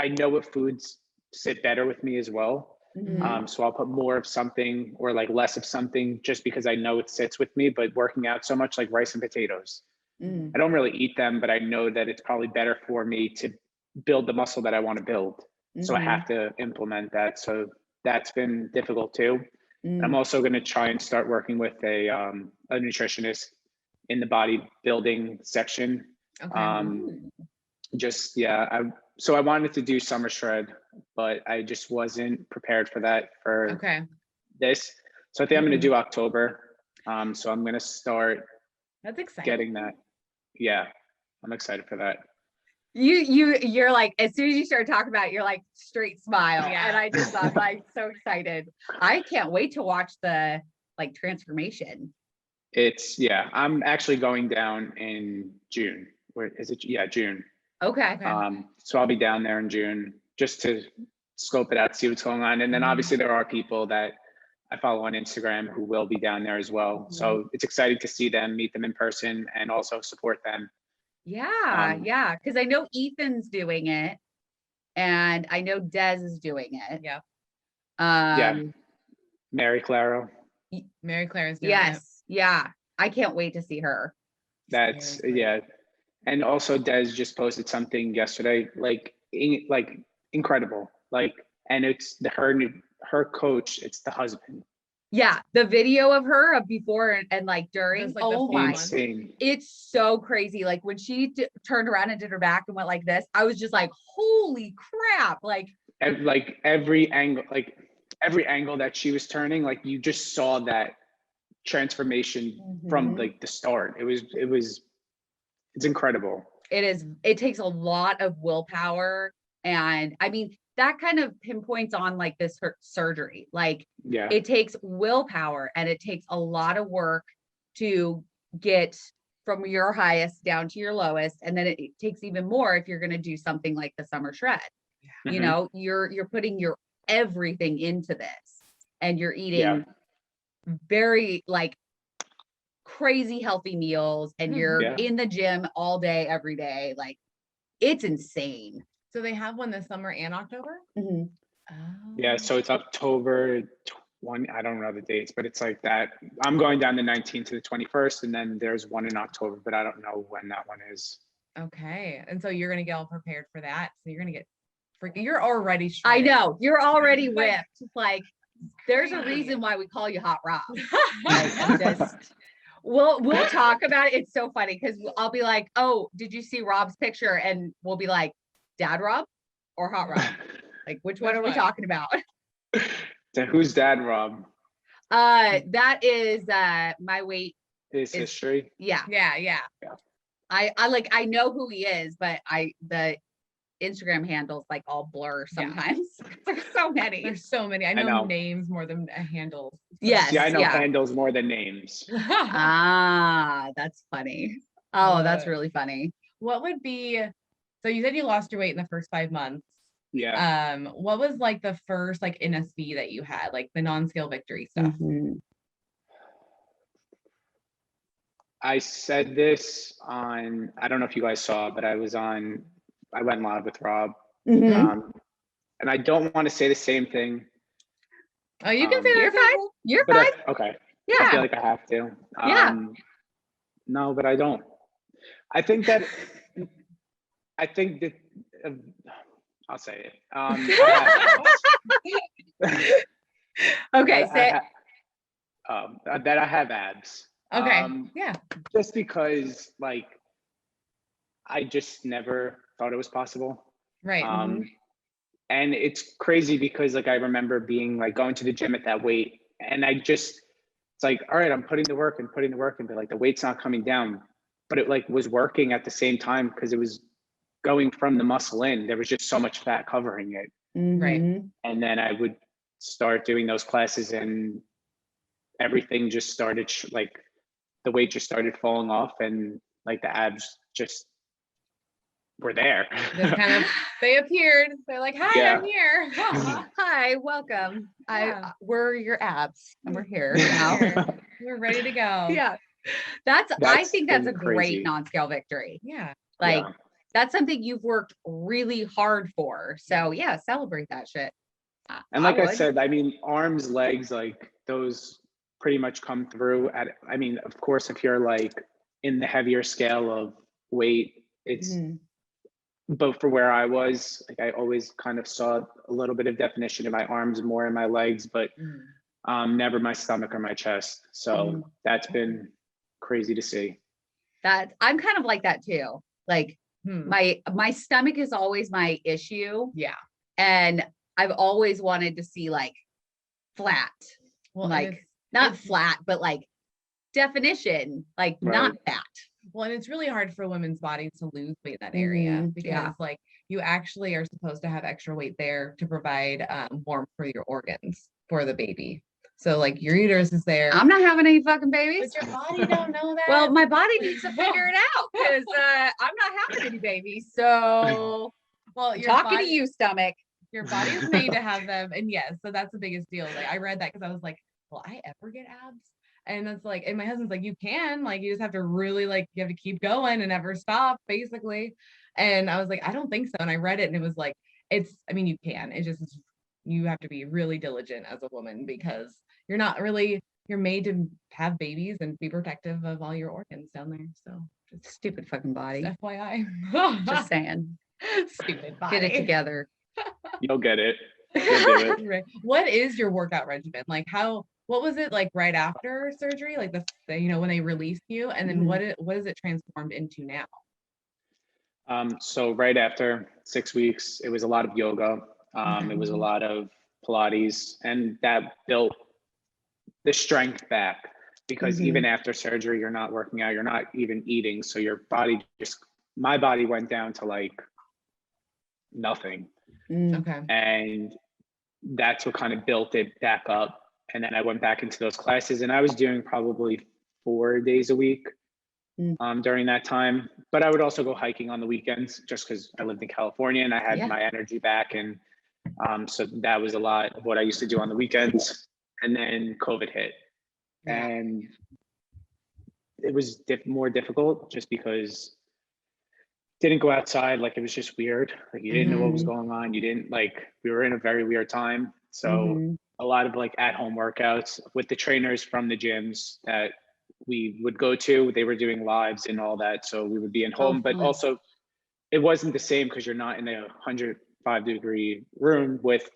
know what foods sit better with me as well. So I'll put more of something or like less of something just because I know it sits with me. But working out so much, like rice and potatoes, I don't really eat them, but I know that it's probably better for me to build the muscle that I want to build. So I have to implement that. So that's been difficult too. I'm also going to try and start working with a nutritionist in the bodybuilding section. So I wanted to do Summer Shred, but I just wasn't prepared for that this. So I think I'm going to do October. So I'm going to start That's exciting. Getting that. Yeah, I'm excited for that. You're like, as soon as you started talking about it, you're like straight smile. Yeah. And I'm like so excited. I can't wait to watch the like transformation. I'm actually going down in June. Where is it? Yeah, June. Okay. So I'll be down there in June just to scope it out, see what's going on. And then obviously there are people that I follow on Instagram who will be down there as well. So it's exciting to see them, meet them in person, and also support them. Yeah. Because I know Ethan's doing it, and I know Des is doing it. Yeah. Mary Claro. Mary Claire is doing it. Yeah. I can't wait to see her. That's and also Des just posted something yesterday, like incredible, and it's her coach, it's the husband. Yeah, the video of her of before and like during, insane. It's so crazy. Like when she turned around and did her back and went like this, I was just like, holy crap. Like every angle that she was turning, like you just saw that transformation from like the start. It's incredible. It takes a lot of willpower. And I mean, that kind of pinpoints on like this surgery. Like it takes willpower and it takes a lot of work to get from your highest down to your lowest. And then it takes even more if you're going to do something like the Summer Shred. You know, you're putting your everything into this and you're eating very like crazy healthy meals and you're in the gym all day, every day. Like it's insane. So they have one this summer and October? Oh. Yeah, so it's October 20, I don't know the dates, but it's like that. I'm going down the 19th to the 21st, and then there's one in October, but I don't know when that one is. Okay, and so you're going to get all prepared for that. So you're going to get freaking, you're already shredded. I know, you're already ripped. Like, there's a reason why we call you Hot Rob. We'll talk about it. It's so funny because I'll be like, oh, did you see Rob's picture? And we'll be like, Dad Rob or Hot Rob? Like, which one are we talking about? So who's Dad Rob? That is my weight is history. Yeah. I know who he is, but the Instagram handles like all blur sometimes. There's so many. There's so many. I know names more than handles. Yes. Yeah, I know handles more than names. That's funny. Oh, that's really funny. What would be, so you said you lost your weight in the first 5 months. Yeah. What was like the first like NSV that you had, like the non-scale victory stuff? I said this on, I don't know if you guys saw, but I went live with Rob. And I don't want to say the same thing. Oh, you can say that. You're fine. Okay. Yeah. I feel like I have to. No, but I don't. I think that I'll say it. Okay, say it. That I have abs. Okay. Just because, like, I just never thought it was possible. Right. And it's crazy because like I remember being like going to the gym at that weight, and it's like, all right, I'm putting the work and putting the work in, but like the weight's not coming down. But it like was working at the same time because it was going from the muscle in. There was just so much fat covering it. Right. And then I would start doing those classes, and everything just started like the weight just started falling off, and like the abs just were there. Just kind of, they appeared. They're like, hi, Yeah. I'm here. Hi, welcome. Yeah. We're your abs and we're here We're now. here. We're ready to go. Yeah. I think that's a been great crazy. non-scale victory. Yeah. Like Yeah. that's something you've worked really hard for. So yeah, celebrate that shit. And like I said, I mean, arms, legs, like those pretty much come through at, I mean, of course, if you're like in the heavier scale of weight, it's, but for where I was, like I always kind of saw a little bit of definition in my arms, more in my legs, but never my stomach or my chest. So that's been crazy to see. That I'm kind of like that too. Like my stomach is always my issue. Yeah. And I've always wanted to see like flat. Well, like not flat, but like definition, like not fat. Well, and it's really hard for women's bodies to lose weight in that area because like you actually are supposed to have extra weight there to provide warmth for your organs for the baby. So like your uterus is there. I'm not having any fucking babies. But your body don't know that. Well, my body needs to figure it out because I'm not having any babies. So well, you're talking to you, stomach. Your body is made to have them. And yes, so that's the biggest deal. Like I read that because I was like, will I ever get abs? And it's like, and my husband's like, you can, like, you just have to really like, you have to keep going and never stop, basically. And I was like, I don't think so. And I read it and it was like, I mean, you can, it's just, you have to be really diligent as a woman because you're made to have babies and be protective of all your organs down there. So just stupid fucking body. FYI. Just saying. Stupid body. Get it together. You'll get it. You'll do it. What is your workout regimen? Like what was it like right after surgery? Like when they released you, and then what is it transformed into now? So right after 6 weeks, it was a lot of yoga. It was a lot of Pilates, and that built the strength back because even after surgery, you're not working out, you're not even eating. So my body went down to like nothing. Okay. And that's what kind of built it back up. And then I went back into those classes, and I was doing probably 4 days a week during that time. But I would also go hiking on the weekends just because I lived in California and I had my energy back. And so that was a lot of what I used to do on the weekends. And then COVID hit. And it was more difficult just because didn't go outside. Like it was just weird. Like you didn't know what was going on. We were in a very weird time. So a lot of like at-home workouts with the trainers from the gyms that we would go to, they were doing lives and all that. So we would be in home, but also it wasn't the same because you're not in a 105-degree room with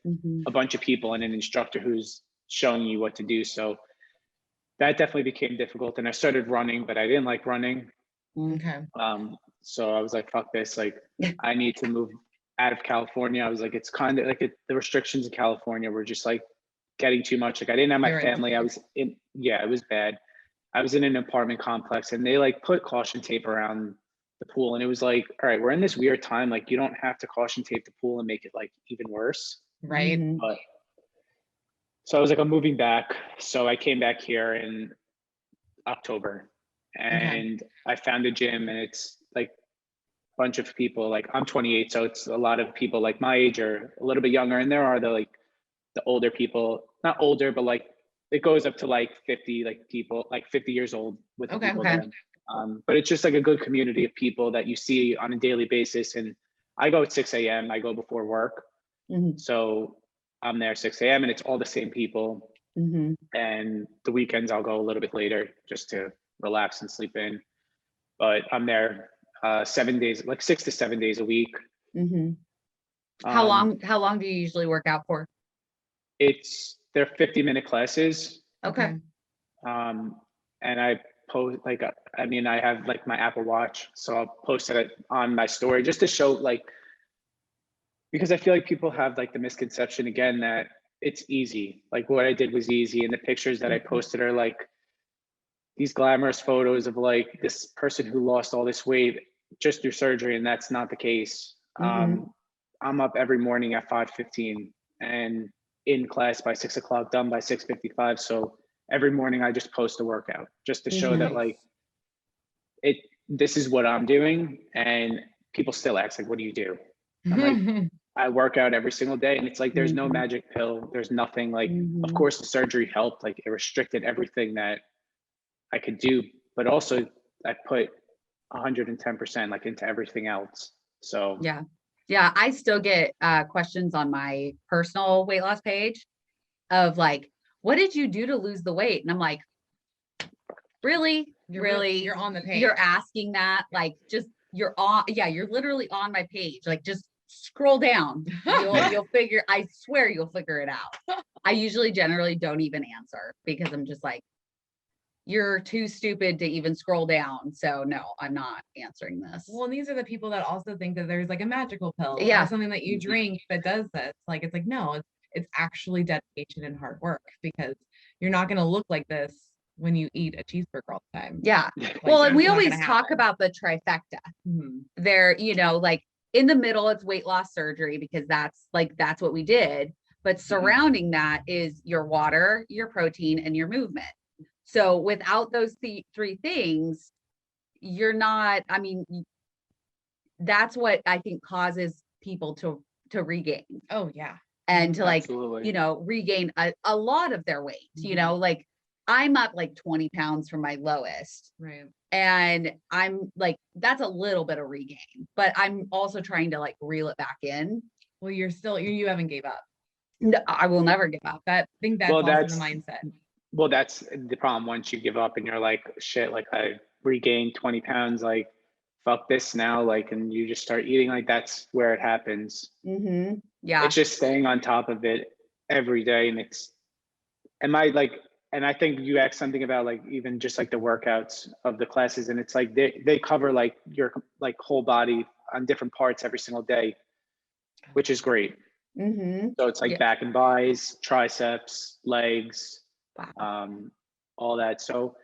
a bunch of people and an instructor who's showing you what to do. So that definitely became difficult. And I started running, but I didn't like running. Okay. So I was like, fuck this. Like I need to move out of California. I was like, it's kind of like the restrictions in California were just like getting too much. Like I didn't have my family. It was bad. I was in an apartment complex and they like put caution tape around the pool. And it was like, all right, we're in this weird time. Like you don't have to caution tape the pool and make it like even worse. Right. But so I was like, I'm moving back. So I came back here in October and I found a gym, and it's like a bunch of people, like I'm 28. So it's a lot of people like my age or a little bit younger. And there are the older people, not older, but like it goes up to like 50, like people like 50 years old with the people there. But it's just like a good community of people that you see on a daily basis. And I go at 6 a.m. I go before work. So I'm there 6 a.m. and it's all the same people. And the weekends I'll go a little bit later just to relax and sleep in. But I'm there 7 days, like 6 to 7 days a week. How long do you usually work out for? They're 50-minute classes. Okay. And I post like, I mean, I have like my Apple Watch, so I'll post it on my story just to show like, because I feel like people have like the misconception again that it's easy. Like what I did was easy. And the pictures that I posted are like these glamorous photos of like this person who lost all this weight just through surgery. And that's not the case. I'm up every morning at 5:15 and in class by 6 o'clock, done by 6:55. So every morning I just post a workout just to show that like this is what I'm doing. And people still ask like, what do you do? I'm like, I work out every single day. And it's like, there's no magic pill. There's nothing like, of course the surgery helped, like it restricted everything that I could do, but also I put 110% like into everything else. So yeah, I still get questions on my personal weight loss page of like, what did you do to lose the weight? And I'm like, really? You're on the page. You're asking that, like, just you're literally on my page. Like, just scroll down. You'll figure, I swear you'll figure it out. I usually generally don't even answer because I'm just like, you're too stupid to even scroll down. So no, I'm not answering this. Well, and these are the people that also think that there's like a magical pill or something that you drink that does this. Like, it's like, no, it's actually dedication and hard work, because you're not going to look like this when you eat a cheeseburger all the time. Yeah. Like, well, and we always talk about the trifecta. There, you know, like in the middle, it's weight loss surgery because that's what we did. But surrounding that is your water, your protein, and your movement. So without those three things, you're not, I mean, that's what I think causes people to regain. Oh yeah. And to like, you know, regain a lot of their weight, you know, like I'm up like 20 pounds from my lowest. Right. And I'm like, that's a little bit of regain, but I'm also trying to like reel it back in. Well, you haven't gave up. No, I will never give up. I think that's also the mindset. Well, that's the problem. Once you give up and you're like, shit, like I regained 20 pounds, like fuck this now, like, and you just start eating, like that's where it happens. Yeah. It's just staying on top of it every day. And I think you asked something about like, even just like the workouts of the classes. And it's like, they cover like your like whole body on different parts every single day, which is great. So it's like back and buys, triceps, legs, all that. So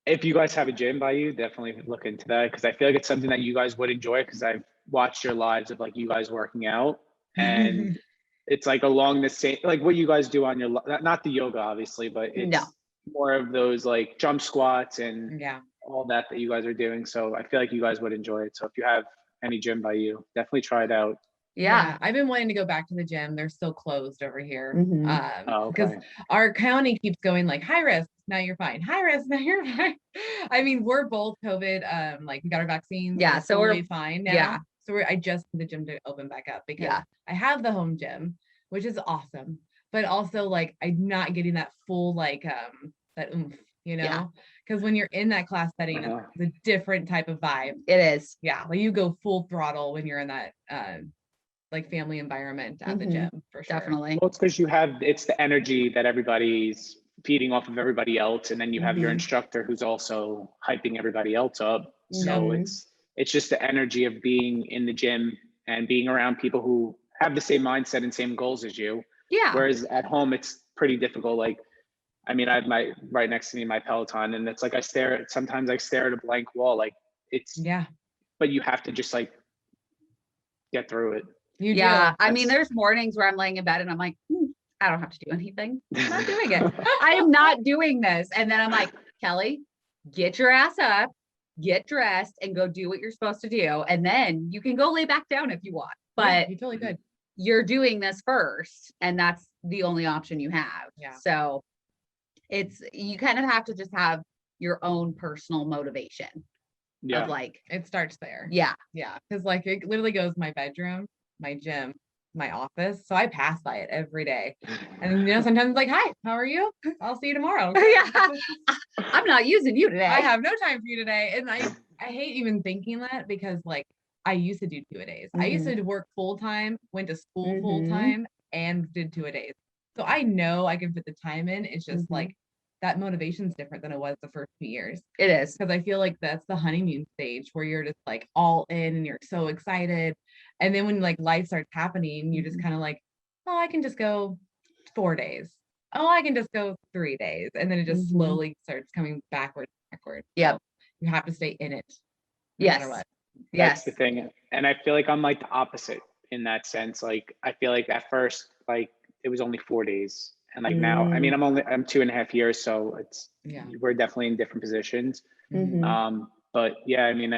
if you guys have a gym by you, definitely look into that, because I feel like it's something that you guys would enjoy, because I've watched your lives of like you guys working out, and it's like along the same, like what you guys do on your, not the yoga obviously, but it's more of those like jump squats and all that you guys are doing. So I feel like you guys would enjoy it. So if you have any gym by you, definitely try it out. Yeah, I've been wanting to go back to the gym. They're still closed over here because our county keeps going like high risk, now you're fine. High risk, now you're fine. I mean, we're both COVID. Like we got our vaccines. Yeah, so we're fine now. Yeah. So I just need the gym to open back up, because I have the home gym, which is awesome, but also like I'm not getting that full like that oomph, you know, because when you're in that class setting, it's a different type of vibe. It is. Yeah, like you go full throttle when you're in that like family environment at the gym, for sure. Definitely. Well, it's because it's the energy that everybody's feeding off of everybody else, and then you have your instructor who's also hyping everybody else up. So it's just the energy of being in the gym and being around people who have the same mindset and same goals as you. Yeah. Whereas at home, it's pretty difficult. Like, I mean, I have my right next to me, my Peloton, and it's like sometimes I stare at a blank wall. Like it's, but you have to just like get through it. I mean, there's mornings where I'm laying in bed and I'm like, I don't have to do anything. I'm not doing it. I am not doing this. And then I'm like, Kelly, get your ass up, get dressed, and go do what you're supposed to do. And then you can go lay back down if you want. But you totally good. You're doing this first, and that's the only option you have. Yeah. So you kind of have to just have your own personal motivation. Of like, it starts there. Yeah. Yeah. Because like it literally goes my bedroom, my gym, my office. So I pass by it every day. And you know, sometimes like, hi, how are you? I'll see you tomorrow. I'm not using you today. I have no time for you today. And I hate even thinking that, because like I used to do 2-a-days. I used to work full-time, went to school full-time, and did 2-a-days. So I know I can fit the time in. It's just like that motivation's different than it was the first 2 years. It is. Because I feel like that's the honeymoon stage where you're just like all in and you're so excited. And then when like life starts happening, you just kind of like, oh, I can just go 4 days. Oh, I can just go 3 days. And then it just slowly starts coming backwards. Yeah. So you have to stay in it. No matter what. That's the thing. And I feel like I'm like the opposite in that sense. Like, I feel like at first, like it was only 4 days. And like now, I mean, I'm 2.5 years. So we're definitely in different positions. But yeah, I mean,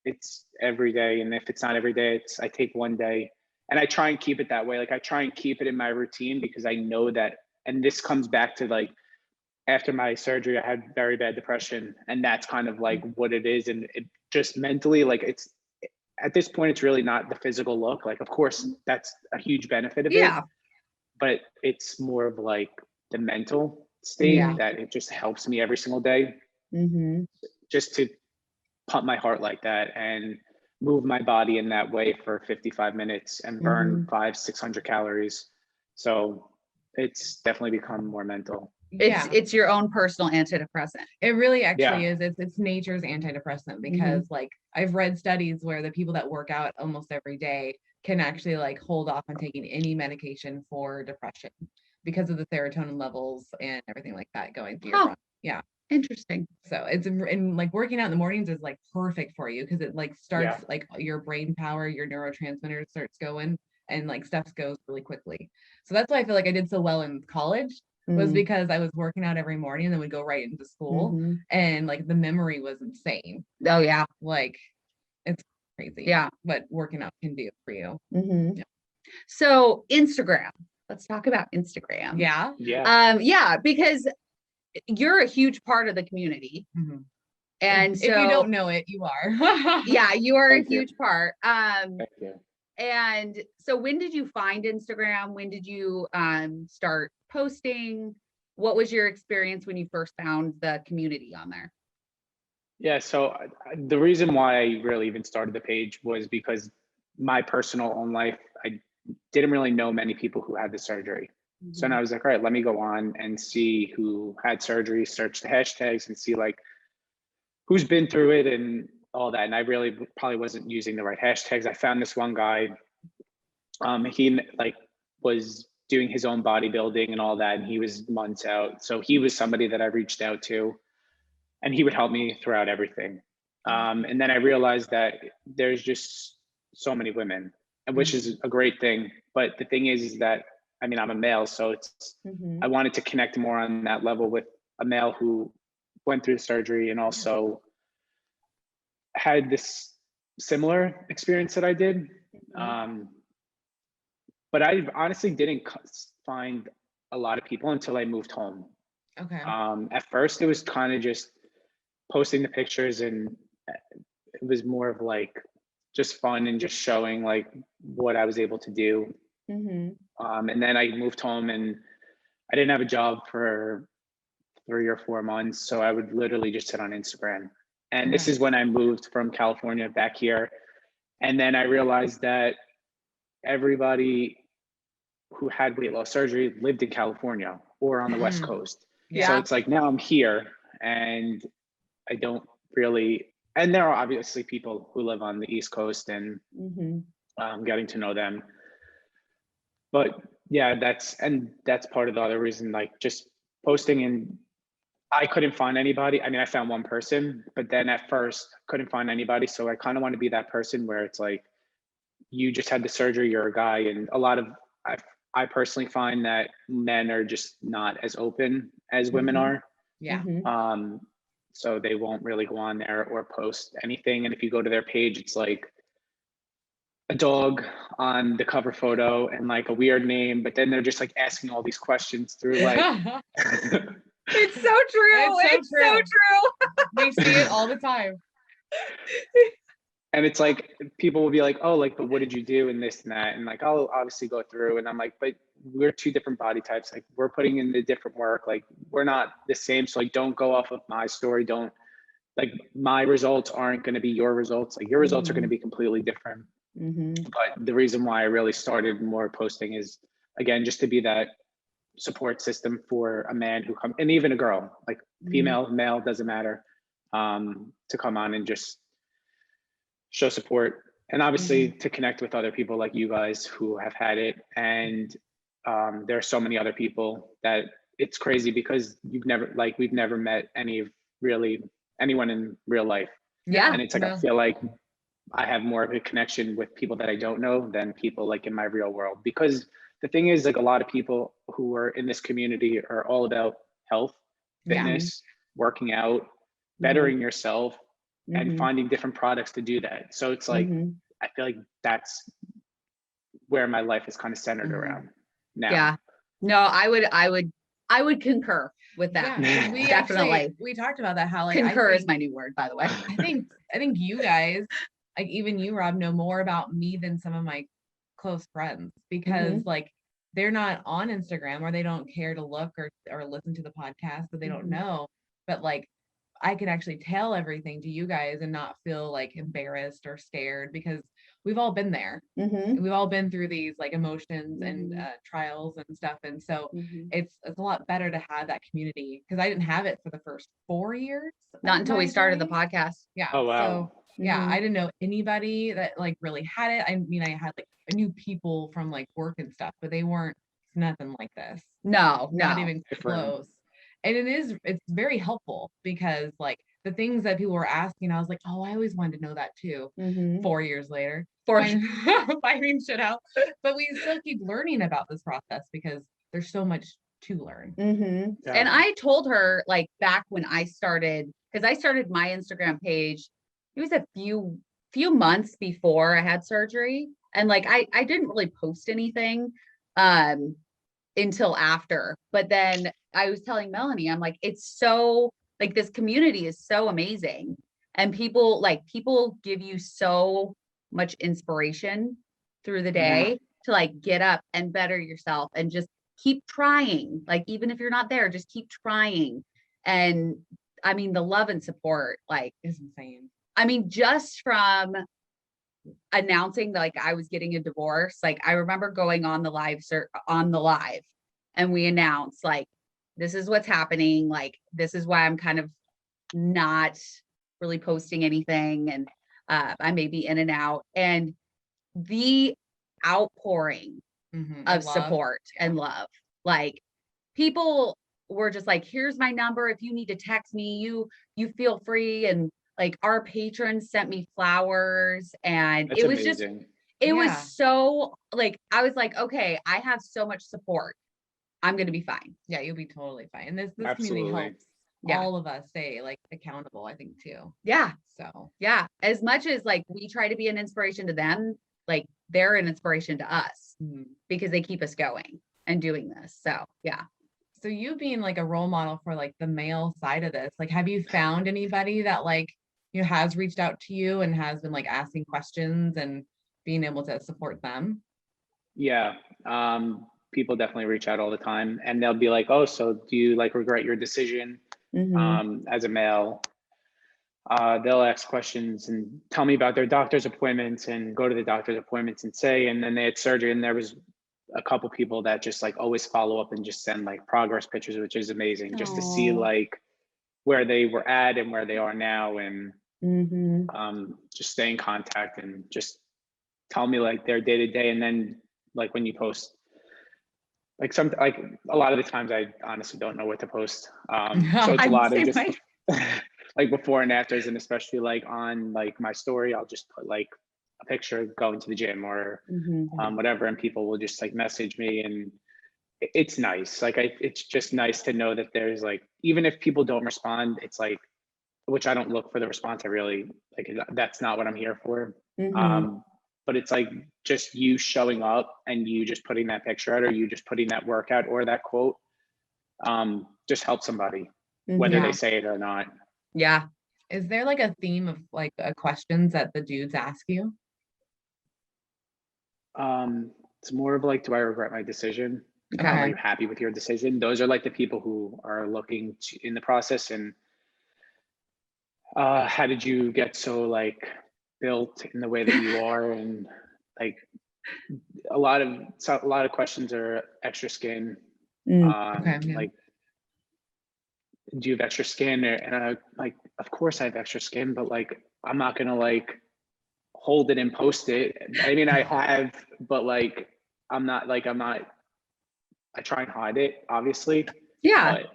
it's every day. And if it's not every day, I take one day and I try and keep it that way. Like I try and keep it in my routine because I know that, and this comes back to like, after my surgery, I had very bad depression, and that's kind of like what it is. And it just mentally, like it's, at this point, it's really not the physical look. Like, of course, that's a huge benefit of it, but it's more of like the mental state that it just helps me every single day just to pump my heart like that and move my body in that way for 55 minutes and burn 500-600 calories. So it's definitely become more mental. It's your own personal antidepressant. It really actually is. It's nature's antidepressant because like I've read studies where the people that work out almost every day can actually like hold off on taking any medication for depression because of the serotonin levels and everything like that going through your body. Yeah. Interesting. So it's, and like working out in the mornings is like perfect for you because it like starts like your brain power, your neurotransmitters starts going and like stuff goes really quickly. So that's why I feel like I did so well in college was because I was working out every morning and then would go right into school and like the memory was insane. Oh yeah. Like it's crazy. Yeah. What working out can do for you. So Instagram, let's talk about Instagram. Yeah. Because you're a huge part of the community. And if you don't know it, you are. You are a huge part. Thank you. And so when did you find Instagram? When did you start posting? What was your experience when you first found the community on there? Yeah, so the reason why I really even started the page was because my personal own life, I didn't really know many people who had the surgery. So then I was like, all right, let me go on and see who had surgery, search the hashtags and see like who's been through it and all that. And I really probably wasn't using the right hashtags. I found this one guy, he like was doing his own bodybuilding and all that. And he was months out. So he was somebody that I reached out to and he would help me throughout everything. And then I realized that there's just so many women, which is a great thing. But the thing is that, I mean, I'm a male, so it's, I wanted to connect more on that level with a male who went through the surgery and also had this similar experience that I did. But I honestly didn't find a lot of people until I moved home. Okay. At first it was kind of just posting the pictures and it was more of like just fun and just showing like what I was able to do. And then I moved home and I didn't have a job for 3 or 4 months. So I would literally just sit on Instagram. And this is when I moved from California back here. And then I realized that everybody who had weight loss surgery lived in California or on the West Coast. So it's like now I'm here and I don't really, and there are obviously people who live on the East Coast and getting to know them. But yeah, that's part of the other reason, like just posting, and I couldn't find anybody. I mean, I found one person, but then at first couldn't find anybody. So I kind of want to be that person where it's like, you just had the surgery, you're a guy. And a lot of, I personally find that men are just not as open as women are. Yeah. So they won't really go on there or post anything. And if you go to their page, it's like a dog on the cover photo and like a weird name, but then they're just like asking all these questions through like. It's so true. It's so true. We see it all the time. And it's like, people will be like, oh, like, but what did you do and this and that? And like, I'll obviously go through and I'm like, but we're 2 different body types. Like we're putting in the different work. Like we're not the same. So like, don't go off of my story. Don't, like, my results aren't going to be your results. Like your results are going to be completely different. But the reason why I really started more posting is, again, just to be that support system for a man who come, and even a girl, like female, male, doesn't matter, to come on and just show support. And obviously to connect with other people like you guys who have had it. And there are so many other people that it's crazy because we've never met anyone in real life. Yeah. And it's like, I feel like I have more of a connection with people that I don't know than people like in my real world. Because the thing is, like, a lot of people who are in this community are all about health, fitness, working out, bettering yourself, and finding different products to do that. So it's like, I feel like that's where my life is kind of centered around now. Yeah. No, I would concur with that. Yeah, we definitely. We talked about that, how like concur is my new word, by the way. I think you guys, like even you, Rob, know more about me than some of my close friends, because like they're not on Instagram, or they don't care to look or listen to the podcast, so they don't know. But like, I can actually tell everything to you guys and not feel like embarrassed or scared, because we've all been there. We've all been through these like emotions and trials and stuff. And so it's a lot better to have that community, because I didn't have it for the first 4 years. Not until we started the podcast. Yeah. Oh, wow. So yeah, I didn't know anybody that like really had it. I mean, I knew people from like work and stuff, but they weren't nothing like this. No, not even close. And it's very helpful, because like the things that people were asking, I was like, oh, I always wanted to know that too. 4 years later, finding shit out. But we still keep learning about this process, because there's so much to learn. Yeah. And I told her, like, back when I started, because I started my Instagram page, it was a few months before I had surgery. And like, I didn't really post anything until after. But then I was telling Melanie, I'm like, it's so, like, this community is so amazing. And people give you so much inspiration through the day to like get up and better yourself and just keep trying. Like, even if you're not there, just keep trying. And I mean, the love and support, like, is insane. I mean, just from announcing like I was getting a divorce, like I remember going on the live and we announced, like, this is what's happening. Like, this is why I'm kind of not really posting anything. And I may be in and out. And the outpouring of support and love, like, people were just like, here's my number. If you need to text me, you feel free. And like, our patrons sent me flowers, and That's it was amazing. just, it was so, like, I was like, okay, I have so much support. I'm going to be fine. Yeah, you'll be totally fine. And this community helps all of us stay like accountable, I think, too. Yeah. So yeah, as much as like we try to be an inspiration to them, like they're an inspiration to us because they keep us going and doing this. So yeah. So you being like a role model for like the male side of this, like, have you found anybody that like, you know, has reached out to you and has been like asking questions and being able to support them? Yeah. People definitely reach out all the time, and they'll be like, oh, so do you like regret your decision as a male? They'll ask questions and tell me about their doctor's appointments and go to the doctor's appointments and say, and then they had surgery, and there was a couple people that just like always follow up and just send like progress pictures, which is amazing. Just to see like where they were at and where they are now, and just stay in contact and just tell me like their day to day. And then like when you post, like a lot of the times I honestly don't know what to post. So it's a lot of just like before and afters, and especially like on like my story, I'll just put like a picture of going to the gym or whatever, and people will just like message me, and it's nice. Like it's just nice to know that there's like, even if people don't respond, it's like, which I don't look for the response. I really like, that's not what I'm here for. But it's like just you showing up and you just putting that picture out, or you just putting that workout or that quote, just help somebody, whether they say it or not. Yeah. Is there like a theme of like questions that the dudes ask you? It's more of like, do I regret my decision? Okay. Are you happy with your decision? Those are like the people who are looking in the process. And how did you get so like built in the way that you are? And like a lot of questions are extra skin. Okay. Like, do you have extra skin? And I like, of course I have extra skin, but like, I'm not gonna like hold it and post it. I mean, I have, but like, I try and hide it, obviously. Yeah. But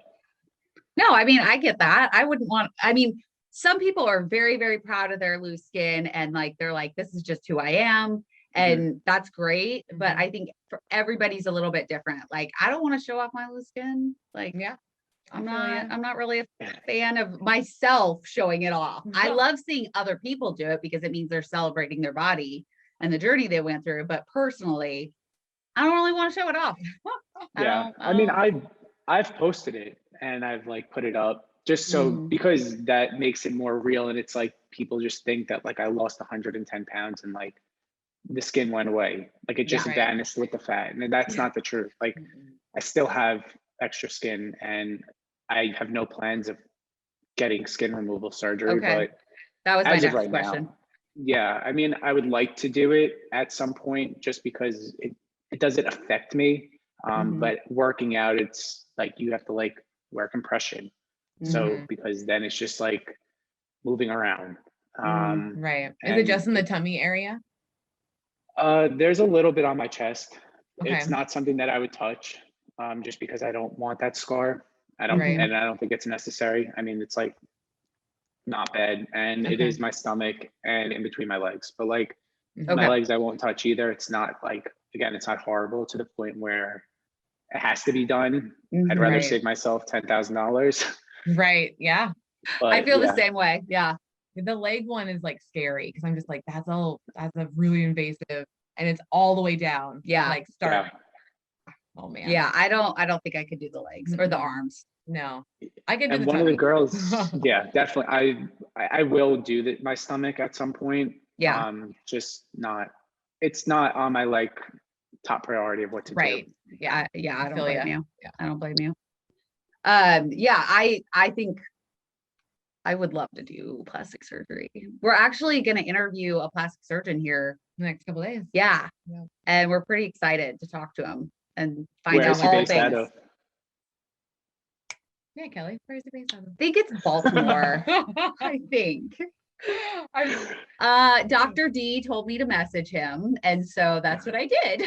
no, I mean, I get that. I wouldn't want, I mean, some people are very, very proud of their loose skin and like, they're like, this is just who I am. And that's great. But I think for everybody's a little bit different. Like, I don't want to show off my loose skin. Like, Yeah. I'm not really a fan of myself showing it off. I love seeing other people do it because it means they're celebrating their body and the journey they went through. But personally, I don't really want to show it off. yeah, I mean, I've posted it and I've like put it up just so because that makes it more real. And it's like people just think that like I lost 110 pounds and like the skin went away. Like it just vanished with the fat. And that's not the truth. Like I still have extra skin and I have no plans of getting skin removal surgery. But that was my next question. Yeah, I mean, I would like to do it at some point just because it doesn't affect me. But working out, it's like you have to like wear compression. So because then it's just like moving around. Right. Is it just in the tummy area? There's a little bit on my chest. It's not something that I would touch, just because I don't want that scar. And I don't think it's necessary. I mean, it's like not bad, and it is my stomach and in between my legs. But like my legs, I won't touch either. It's not like, again, it's not horrible to the point where it has to be done. I'd rather save myself $10,000. Right. Yeah. But, I feel the same way. Yeah. The leg one is like scary because I'm just like, that's a really invasive and it's all the way down. Yeah. Like start. Yeah. Oh man. Yeah. I don't think I could do the legs or the arms. No, I could do and one of the girls. Yeah, definitely. I will do my stomach at some point. Yeah. Just not, it's not on my like top priority of what to do. Yeah. Yeah. I don't blame you. Yeah. I don't blame you. Yeah, I think I would love to do plastic surgery. We're actually going to interview a plastic surgeon here the next couple of days. Yeah. And we're pretty excited to talk to him and find out all things. Yeah, Kelly, where's the based out of? I think it's Baltimore. I think. Dr. D told me to message him, and so that's what I did.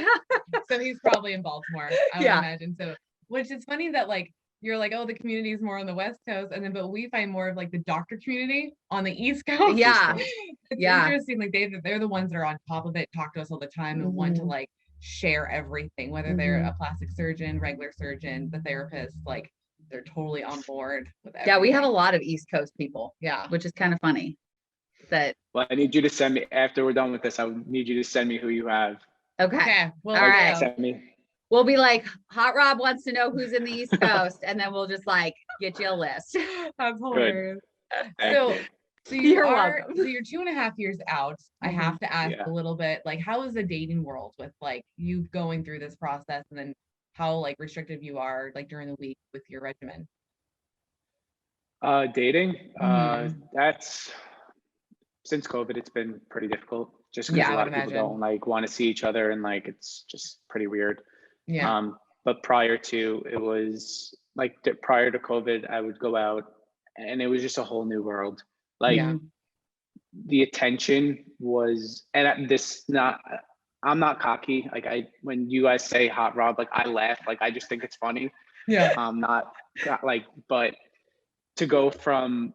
So he's probably in Baltimore, I would imagine. So, which is funny that like you're like, oh, the community is more on the West Coast, and then but we find more of like the doctor community on the East Coast. Yeah, it's interesting. Like they're the ones that are on top of it, talk to us all the time, and want to like share everything, whether they're a plastic surgeon, regular surgeon, the therapist, like they're totally on board with everything. Yeah, we have a lot of East Coast people. Yeah, which is kind of funny. Well, I need you to send me after we're done with this. I need you to send me who you have. Okay. Well, all right. Send me. We'll be like, Hot Rob wants to know who's in the East Coast, and then we'll just like get you a list. That's hilarious. So you're welcome. So you're 2.5 years out. I have to ask a little bit, like, how is the dating world with like you going through this process, and then how like restrictive you are like during the week with your regimen? Dating, that's since COVID, it's been pretty difficult. Just because a lot of people don't like want to see each other, and like it's just pretty weird. Yeah. But prior to COVID, I would go out, and it was just a whole new world. Like the attention was, and I'm not cocky. Like when you guys say Hot Rob, like I laugh, like I just think it's funny. Yeah. I'm not like, but to go from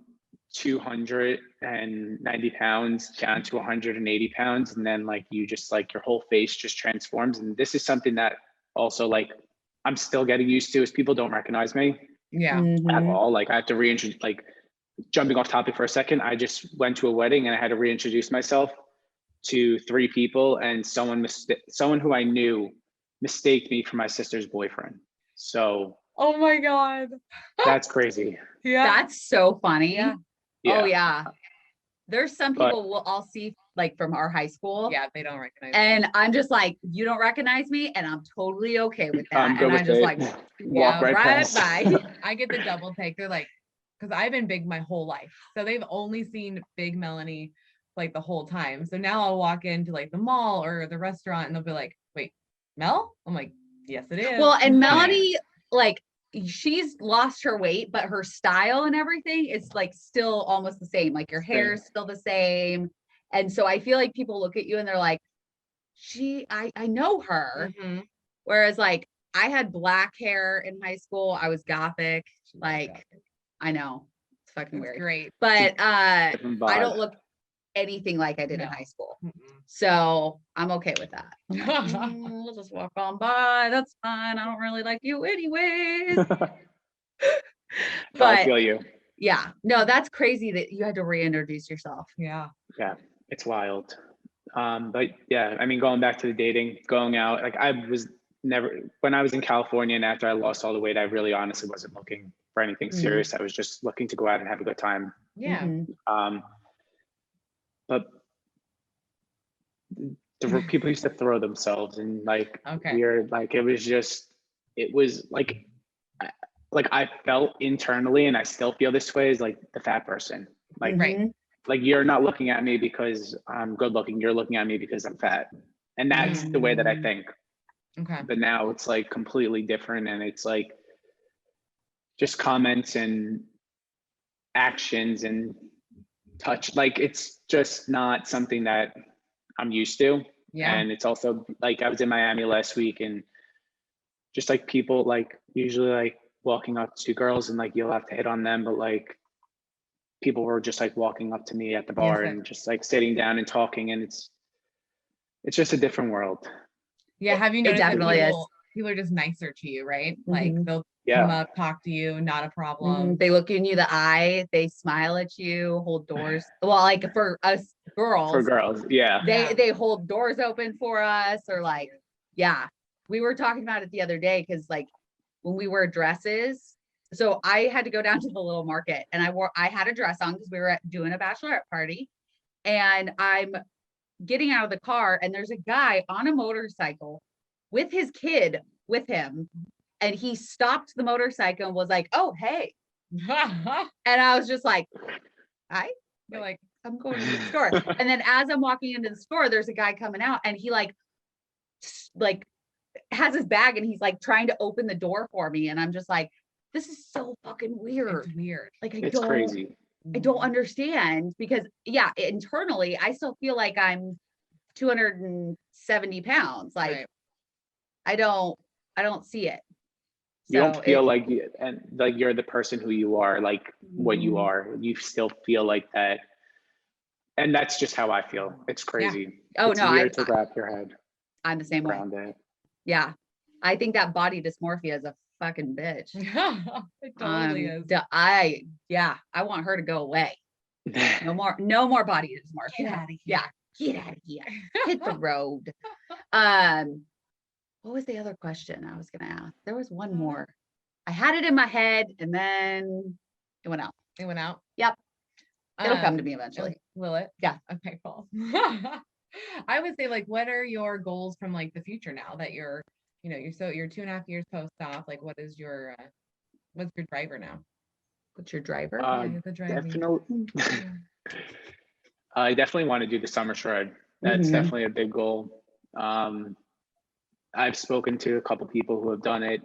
290 pounds down to 180 pounds, and then like you just like your whole face just transforms. And this is something that also like I'm still getting used to, is people don't recognize me at all. Like I have to reintroduce, like jumping off topic for a second, I just went to a wedding and I had to reintroduce myself to 3 people, and someone who I knew mistaked me for my sister's boyfriend. So oh my God, that's crazy. Yeah, that's so funny. Yeah. Oh yeah, there's some people I'll see like from our high school. Yeah, they don't recognize and me. I'm just like, you don't recognize me, and I'm totally okay with that. And I just like walk right by. I get the double take. They're like, because I've been big my whole life, so they've only seen big Melanie like the whole time. So now I'll walk into like the mall or the restaurant, and they'll be like, wait, Mel? I'm like, yes, it is. Well, and Melanie like she's lost her weight, but her style and everything is like still almost the same. Like your hair is still the same. And so I feel like people look at you and they're like, I know her. Whereas like I had black hair in high school. I was gothic. Like, I know it's fucking weird. Great. But I don't look anything like I did in high school. So I'm okay with that. We'll just walk on by. That's fine. I don't really like you anyways. But I feel you. Yeah. No, that's crazy that you had to reintroduce yourself. Yeah. Yeah, it's wild. But yeah, I mean, going back to the dating, going out, like I was never, when I was in California and after I lost all the weight, I really honestly wasn't looking for anything serious. I was just looking to go out and have a good time. Yeah. But the people used to throw themselves and like weird, like it was like I felt internally, and I still feel this way, is like the fat person. Like, like you're not looking at me because I'm good looking, you're looking at me because I'm fat. And that's the way that I think. Okay. But now it's like completely different, and it's like just comments and actions and touch, like it's just not something that I'm used to. Yeah. And it's also like I was in Miami last week, and just like people like usually like walking up to girls and like you'll have to hit on them, but like people were just like walking up to me at the bar and just like sitting down and talking, and it's just a different world. Yeah. Have you noticed it definitely that is. People are just nicer to you, right? Like they'll come up, talk to you, not a problem. They look in you the eye, they smile at you, hold doors. Well, like for us girls. For girls, yeah. They hold doors open for us, or like, yeah. We were talking about it the other day because like when we wear dresses, so I had to go down to the little market and I had a dress on because we were doing a bachelorette party, and I'm getting out of the car and there's a guy on a motorcycle with his kid with him, and he stopped the motorcycle and was like, "Oh, hey." And I was just like, "Hi." You're like, I'm going to the store. And then as I'm walking into the store, there's a guy coming out, and he like has his bag and he's like trying to open the door for me. And I'm just like, this is so fucking weird. It's weird. Like It's crazy. I don't understand, because yeah, internally I still feel like I'm 270 pounds. Like I don't see it. You don't feel like you're the person who you are, like what you are. You still feel like that. And that's just how I feel. It's crazy. Yeah. Oh, it's no, weird to wrap your head. I'm the same way. It. Yeah. I think that body dysmorphia is a fucking bitch. It totally is. I want her to go away. No more body dysmorphia. Get out of here. Yeah. Get out of here. Hit the road. What was the other question I was gonna ask? There was one more. I had it in my head and then it went out. It went out? Yep. It'll come to me eventually. Will it? Yeah. Okay, cool. I would say, like, what are your goals from like the future now that you're 2.5 years post-op? Like, what's your driver now? What's your driver? Definitely. I definitely want to do the summer shred. That's definitely a big goal. I've spoken to a couple people who have done it,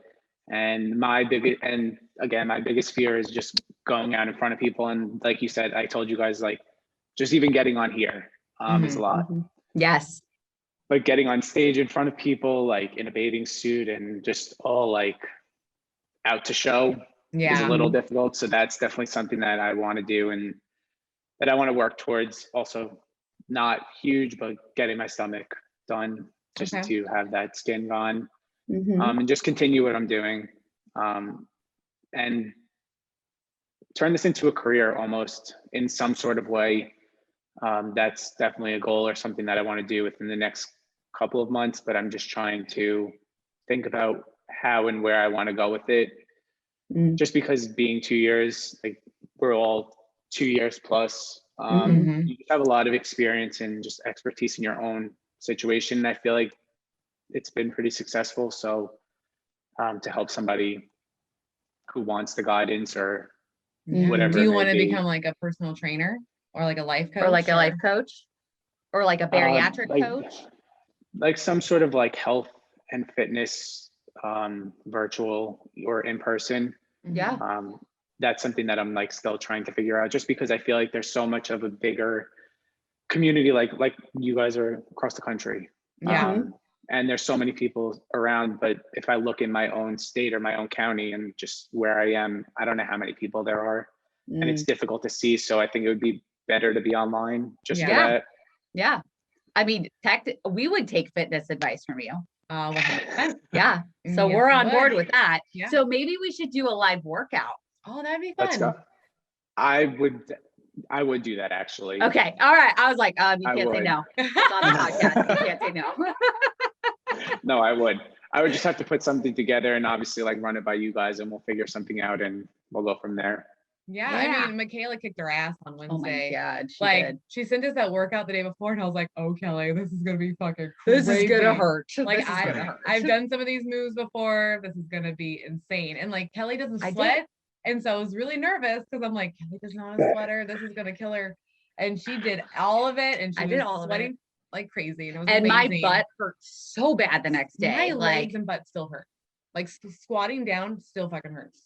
and my biggest fear is just going out in front of people. And like you said, I told you guys, like, just even getting on here is a lot. Yes. But getting on stage in front of people, like in a bathing suit and just all like out to show is a little difficult. So that's definitely something that I want to do and that I want to work towards. Also, not huge, but getting my stomach done just to have that skin gone, and just continue what I'm doing, and turn this into a career almost in some sort of way. That's definitely a goal or something that I want to do within the next couple of months, but I'm just trying to think about how and where I want to go with it. Just because being 2 years, like we're all 2 years plus, you have a lot of experience and just expertise in your own situation. And I feel like it's been pretty successful. So to help somebody who wants the guidance or whatever. Do you want to become like a personal trainer or like a life coach? Or like a life coach? Or like a bariatric coach? Like some sort of like health and fitness virtual or in person. Yeah. That's something that I'm like still trying to figure out, just because I feel like there's so much of a bigger community, like you guys are across the country. Yeah. And there's so many people around, but if I look in my own state or my own county and just where I am, I don't know how many people there are, and it's difficult to see. So I think it would be better to be online just for that. Yeah. I mean, we would take fitness advice from you. 100%. Yeah. So we're on board with that. Yeah. So maybe we should do a live workout. Oh, that'd be fun. Let's go. I would do that actually. Okay. All right. I was like, you can't say no. It's on the podcast. You can't say no. No, I would just have to put something together and obviously like run it by you guys, and we'll figure something out and we'll go from there. Yeah. I mean, Michaela kicked her ass on Wednesday. Oh my God, she did. She sent us that workout the day before, and I was like, oh, Kelly, this is gonna be fucking crazy. This is gonna hurt. Like I've done some of these moves before. This is gonna be insane. And like Kelly doesn't sweat. And so I was really nervous because I'm like, Kelly does not have a sweater. This is gonna kill her. And she did all of it, and she was sweating like crazy. And it was amazing. My butt hurt so bad the next day. My legs and butt still hurt. Like squatting down still fucking hurts.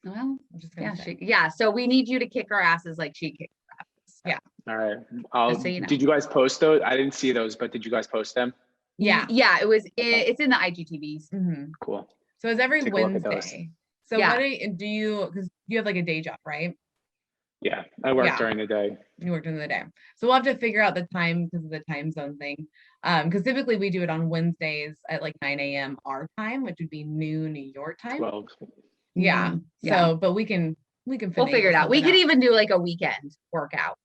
Well, I'm just gonna say. So we need you to kick our asses like she kicked our asses. Yeah. All right. So did you guys post those? I didn't see those, but did you guys post them? Yeah. It was. It's in the IGTVs. Mm-hmm. Cool. So it's every Wednesday. So what do you? Because you have like a day job, right? Yeah, I work during the day. You work during the day. So we'll have to figure out the time because of the time zone thing. Because typically we do it on Wednesdays at like 9 a.m. our time, which would be noon New York time. 12. Yeah. So, but we'll figure it out. We could even do like a weekend workout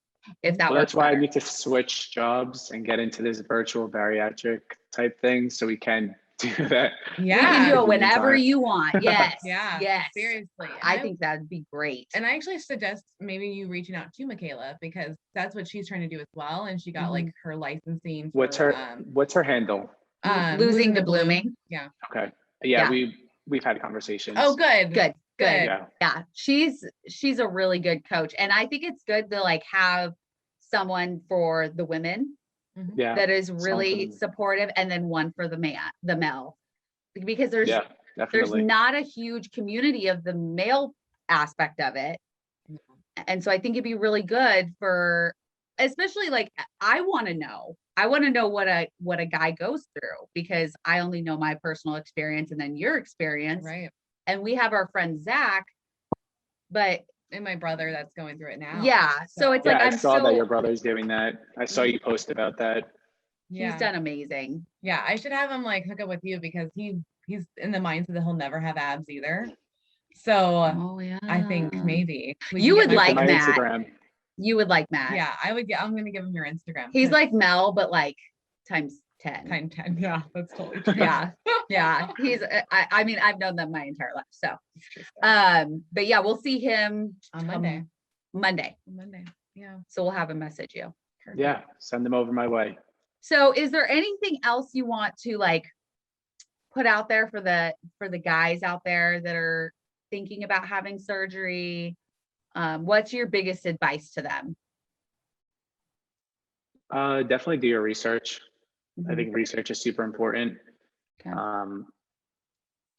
if that works. That's why I need to switch jobs and get into this virtual bariatric type thing so we can do that. Yeah. You can do it whenever you want. Yes. Yes. Seriously. I think that'd be great. And I actually suggest maybe you reaching out to Michaela, because that's what she's trying to do as well. And she got like her licensing. What's her handle? Losing the blooming. Yeah. Okay. Yeah. We've had conversations. Oh, good. Yeah. She's a really good coach. And I think it's good to like have someone for the women that is really supportive, and then one for the male, because there's not a huge community of the male aspect of it. And so I think it'd be really good for, especially like, I want to know what a guy goes through, because I only know my personal experience and then your experience. Right. And we have our friend Zach, and my brother that's going through it now. Yeah. So it's like, I saw that your brother's doing that. I saw you post about that. He's done amazing. Yeah. I should have him like hook up with you, because he's in the mindset that he'll never have abs either. So I think maybe you would like Matt. Instagram. You would like Matt. Yeah, I'm going to give him your Instagram. He's like Mel, but like times 10. Times 10. Yeah, that's totally true. Yeah. He's, I mean, I've known them my entire life. So, but yeah, we'll see him on Monday. Monday. Yeah. So we'll have him message you. Perfect. Yeah. Send them over my way. So is there anything else you want to like put out there for the guys out there that are thinking about having surgery? What's your biggest advice to them? Definitely do your research. I think research is super important. Okay.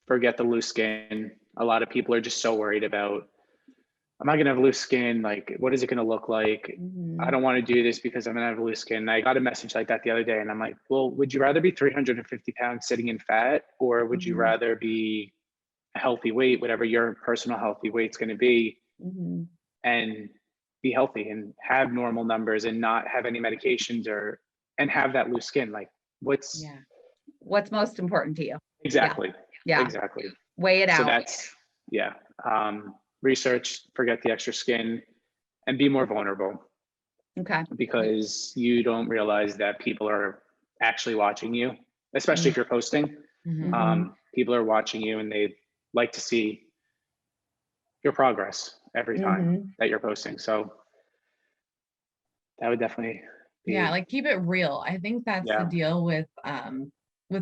Forget the loose skin. A lot of people are just so worried about, am I going to have loose skin? Like, what is it going to look like? I don't want to do this because I'm going to have loose skin. And I got a message like that the other day, and I'm like, well, would you rather be 350 pounds sitting in fat, or would you rather be a healthy weight, whatever your personal healthy weight's going to be, and be healthy and have normal numbers and not have any medications and have that loose skin? Like, what's most important to you? Exactly. Yeah. Exactly. Weigh it out. So that's, research, forget the extra skin, and be more vulnerable. Okay. Because you don't realize that people are actually watching you, especially if you're posting. People are watching you, and they like to see your progress every time that you're posting. So that would definitely be, like keep it real. I think that's the deal with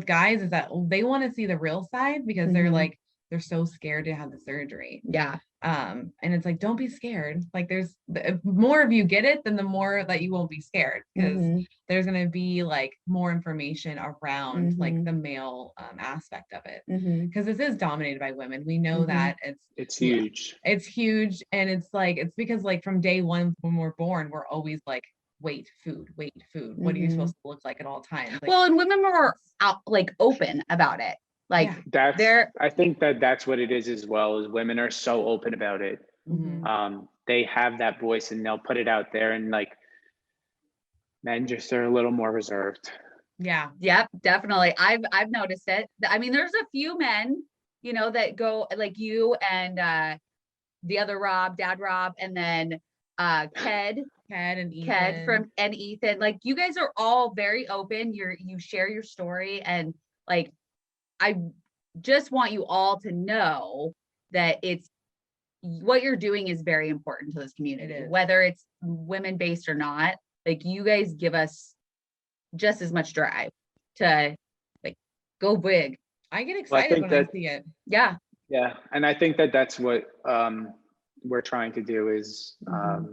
guys, is that they want to see the real side, because they're like, they're so scared to have the surgery. Yeah. And it's like, don't be scared. Like there's the more of you get it, then the more that you won't be scared, because there's going to be like more information around like the male aspect of it, because this is dominated by women. We know that it's huge. It's huge. And it's like, it's because like from day one, when we're born, we're always like, wait, food. What are you supposed to look like at all times? Like, well, and women were out, like open about it. Like I think that's what it is as well, is women are so open about it. They have that voice and they'll put it out there, and like men just are a little more reserved. Yeah. Yep, definitely. I've noticed it. I mean, there's a few men, you know, that go like you and the other Rob, Dad Rob, and then Ked and Ethan. and Ethan. Like you guys are all very open. You share your story, and like I just want you all to know that it's what you're doing is very important to this community, whether it's women based or not. Like you guys give us just as much drive to like go big. I get excited when I see it. Yeah. Yeah. And I think that's what we're trying to do is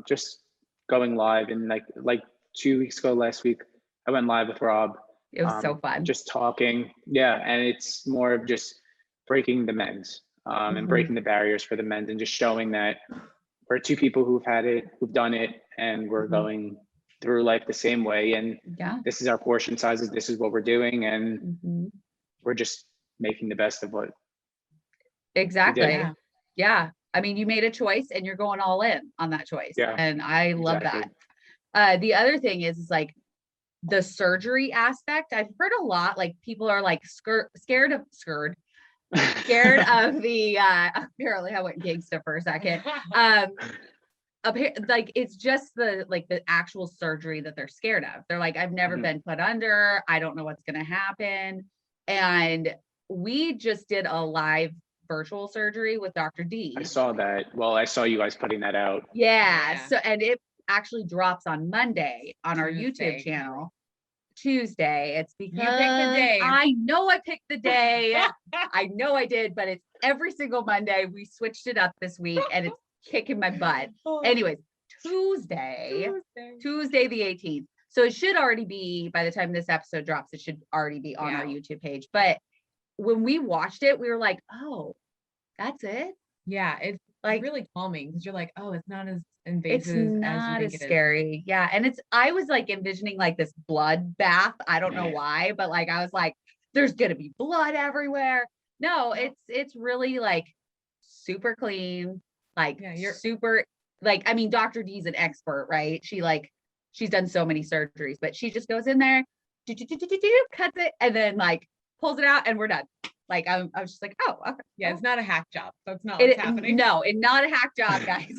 just going live. And like 2 weeks ago, last week, I went live with Rob. It was so fun. Just talking. Yeah. And it's more of just breaking the men's and breaking the barriers for the men's, and just showing that we're two people who've had it, who've done it, and we're going through life the same way. And this is our portion sizes. This is what we're doing. And we're just making the best of what. Exactly. Yeah. I mean, you made a choice and you're going all in on that choice. Yeah. And I love that. The other thing is like the surgery aspect. I've heard a lot, like people are like scared of the apparently I went gangsta for a second. Like it's just the actual surgery that they're scared of. They're like, I've never been put under. I don't know what's gonna happen. And we just did a live virtual surgery with Dr. D. I saw that. Well, I saw you guys putting that out. Yeah. So, and it actually drops on Monday on our YouTube channel. Tuesday. It's because you picked the day. I know I picked the day. I know I did, but it's every single Monday. We switched it up this week and it's kicking my butt. Anyways, Tuesday the 18th. So it should already be, by the time this episode drops, it should already be on our YouTube page. But when we watched it, we were like, oh, that's it. Yeah. It's like really calming because you're like, oh, it's not as invasive. It's not as scary. Yeah. And I was like envisioning like this blood bath. I don't know why, but like, I was like, there's going to be blood everywhere. No, it's really like super clean. Like you're super, like, I mean, Dr. D's an expert, right? She's done so many surgeries, but she just goes in there, cuts it, and then like pulls it out and we're done. Like I was just like, oh, okay. Yeah, it's not a hack job. That's not what's happening. No, it's not a hack job, guys.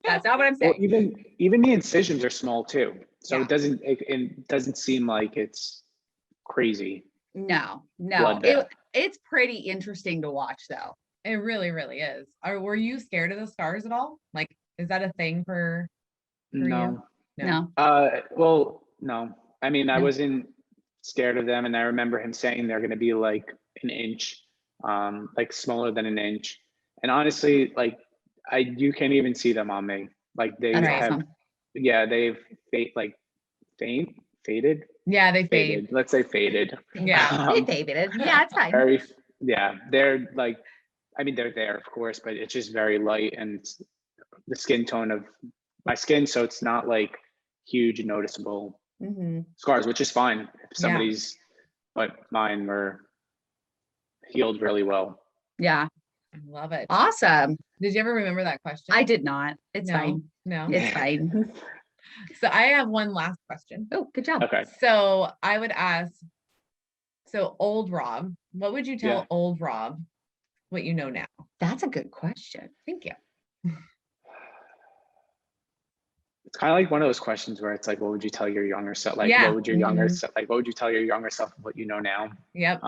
That's not what I'm saying. Well, even the incisions are small too, so it doesn't seem like it's crazy. No, it's pretty interesting to watch though. It really, really is. Were you scared of the scars at all? Like, is that a thing for you? No. Well, no. I mean, I wasn't scared of them, and I remember him saying they're going to be like an inch, like smaller than an inch. And honestly, like you can't even see them on me. Like they have, they've faded. Yeah, they faded. Let's say faded. Yeah, they faded. Yeah, it's fine. They're like, I mean, they're there, of course, but it's just very light, and it's the skin tone of my skin, so it's not like huge noticeable scars, which is fine if somebody's, but mine were healed really well. Yeah. I love it. Awesome. Did you ever remember that question? I did not. It's fine. No, it's fine. So I have one last question. Oh, good job. Okay. So I would ask, old Rob, what would you tell old Rob what you know now? That's a good question. Thank you. It's kind of like one of those questions where it's like, what would you tell your younger self? Like, what would your younger self, like, what would you tell your younger self what you know now? Yep.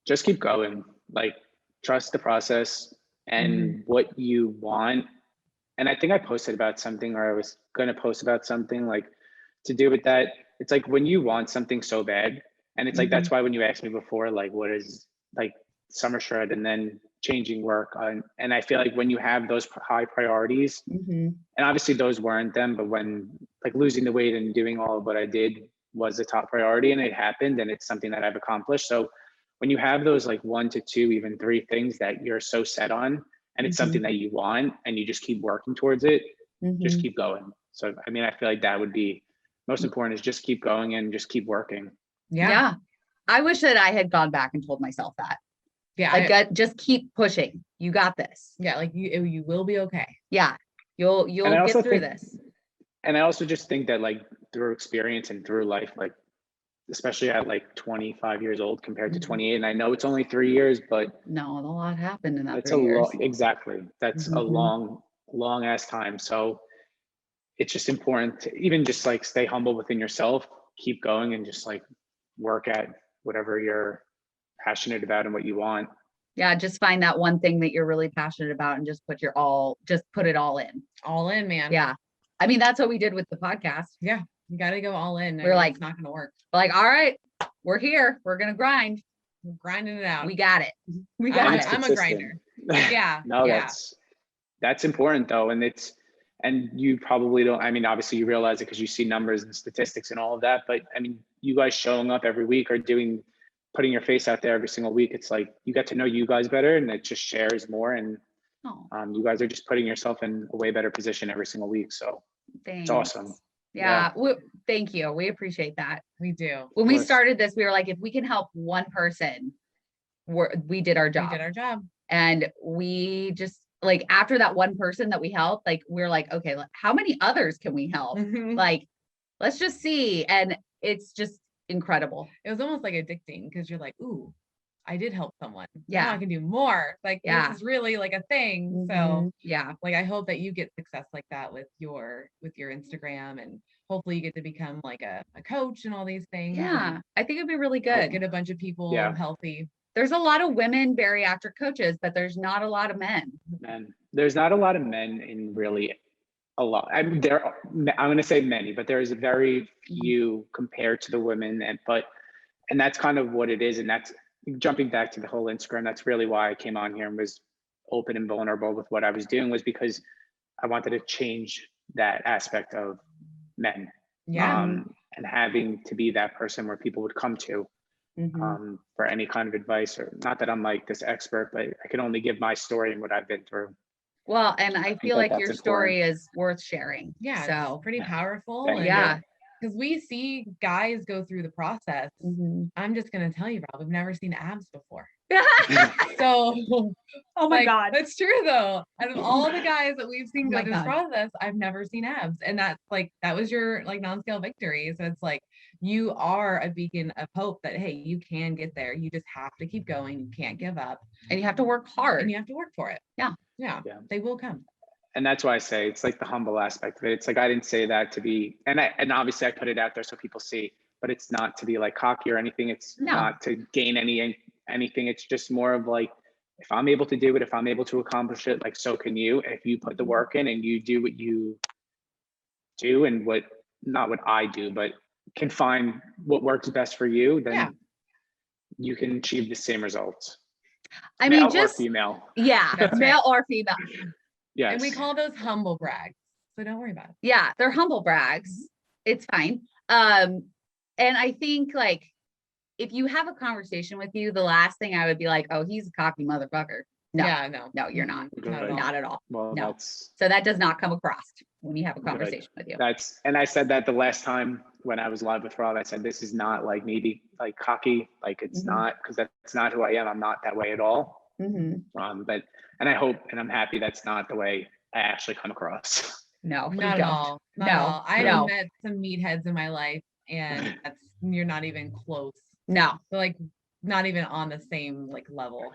Just keep going. Like, trust the process and what you want. And I think I posted about something, or I was going to post about something like to do with that. It's like when you want something so bad, and it's like, that's why when you asked me before, like, what is like summer shred and then changing work. And I feel like when you have those high priorities, and obviously those weren't them, but when like losing the weight and doing all of what I did was the top priority, and it happened, and it's something that I've accomplished. So when you have those like 1 to 2, even 3 things that you're so set on, and it's something that you want, and you just keep working towards it, just keep going. So, I mean, I feel like that would be most important, is just keep going and just keep working. Yeah. I wish that I had gone back and told myself that. Yeah. Like, just keep pushing. You got this. Yeah. Like you will be okay. Yeah. You'll get through this. And I also just think that like through experience and through life, like, especially at like 25 years old compared to 28. And I know it's only 3 years, but no, a lot happened in that it's 3 years. Exactly. That's a long ass time. So it's just important to even just like stay humble within yourself, keep going, and just like work at whatever you're passionate about and what you want. Yeah, just find that one thing that you're really passionate about and just put it all in. All in, man. Yeah. I mean, that's what we did with the podcast. Yeah. You got to go all in. We're like, it's not going to work. We're like, all right, we're here. We're going to grind. We're grinding it out. We got it. We got it. I'm a grinder. Yeah. No, that's important though. And you probably don't, I mean, obviously you realize it because you see numbers and statistics and all of that, but I mean, you guys showing up every week or putting your face out there every single week, it's like, you get to know you guys better, and it just shares more. And you guys are just putting yourself in a way better position every single week. So It's awesome. Yeah. Thank you. We appreciate that. We do. When we started this, we were like, if we can help one person, we did our job. We did our job. And we just like, after that one person that we helped, like, we're like, okay, how many others can we help? Like, let's just see. And it's just incredible. It was almost like addicting, because you're like, ooh, I did help someone. Yeah. Now I can do more. Like, this is really like a thing. So yeah, like, I hope that you get success like that with your Instagram, and hopefully you get to become like a coach and all these things. Yeah. I think it'd be really good. Get a bunch of people healthy. There's a lot of women bariatric coaches, but there's not a lot of men. There's not a lot of men in really a lot. I mean, I'm going to say many, but there's very few compared to the women. And that's kind of what it is. And that's jumping back to the whole Instagram. That's really why I came on here and was open and vulnerable with what I was doing, was because I wanted to change that aspect of men. Yeah. And having to be that person where people would come to for any kind of advice, or not that I'm like this expert, but I can only give my story and what I've been through. Well, and I feel like your story is worth sharing. Yeah. So it's pretty powerful. Because we see guys go through the process. I'm just going to tell you, Rob, we've never seen abs before. So, oh my God. That's true though. Out of all the guys that we've seen go through this process, I've never seen abs. And that's like, that was your like non-scale victory. So it's like, you are a beacon of hope that, hey, you can get there. You just have to keep going. You can't give up. And you have to work hard. And you have to work for it. Yeah. They will come. And that's why I say it's like the humble aspect of it. It's like, I didn't say that to be, and obviously I put it out there so people see, but it's not to be like cocky or anything. It's not to gain anything. It's just more of like, if I'm able to do it, if I'm able to accomplish it, like, so can you. If you put the work in and you do what you do, and not what I do, but can find what works best for you, then you can achieve the same results. I mean, male or female. Yeah, male or female. Yes. And we call those humble brags. So don't worry about it. Yeah, they're humble brags. It's fine. And I think like, if you have a conversation with you, the last thing I would be like, oh, he's a cocky motherfucker. No, no, you're not. Not at all. Well, no. So that does not come across when you have a conversation with you. And I said that the last time when I was live with Rob, I said, this is not like me be like cocky. Like, it's not, because that's not who I am. I'm not that way at all. But I hope, and I'm happy that's not the way I actually come across. No, not at all. Not at all. I have met some meatheads in my life, and you're not even close. No. They're like not even on the same like level.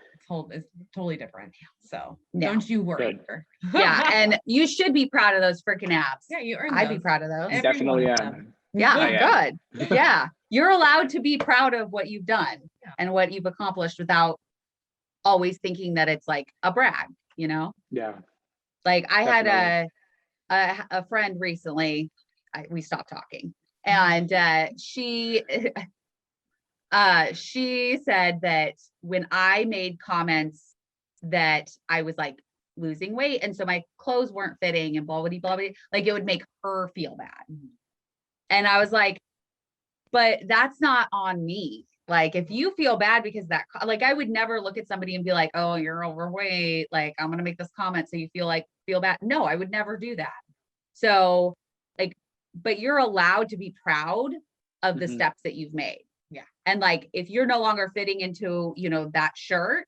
It's totally different. So don't you worry. Yeah, and you should be proud of those freaking abs. Yeah, you earned I'd be proud of those. Definitely am. Yeah, good. Yeah. You're allowed to be proud of what you've done and what you've accomplished without always thinking that it's like a brag, you know? Yeah. Like I had a friend recently, we stopped talking, and She said that when I made comments that I was like losing weight and so my clothes weren't fitting and blah blah blah blah, like it would make her feel bad. And I was like, but that's not on me. Like if you feel bad because that, like I would never look at somebody and be like, oh, you're overweight, like I'm gonna make this comment so you feel bad. No, I would never do that. So like, but you're allowed to be proud of the steps that you've made. Yeah. And like if you're no longer fitting into, you know, that shirt,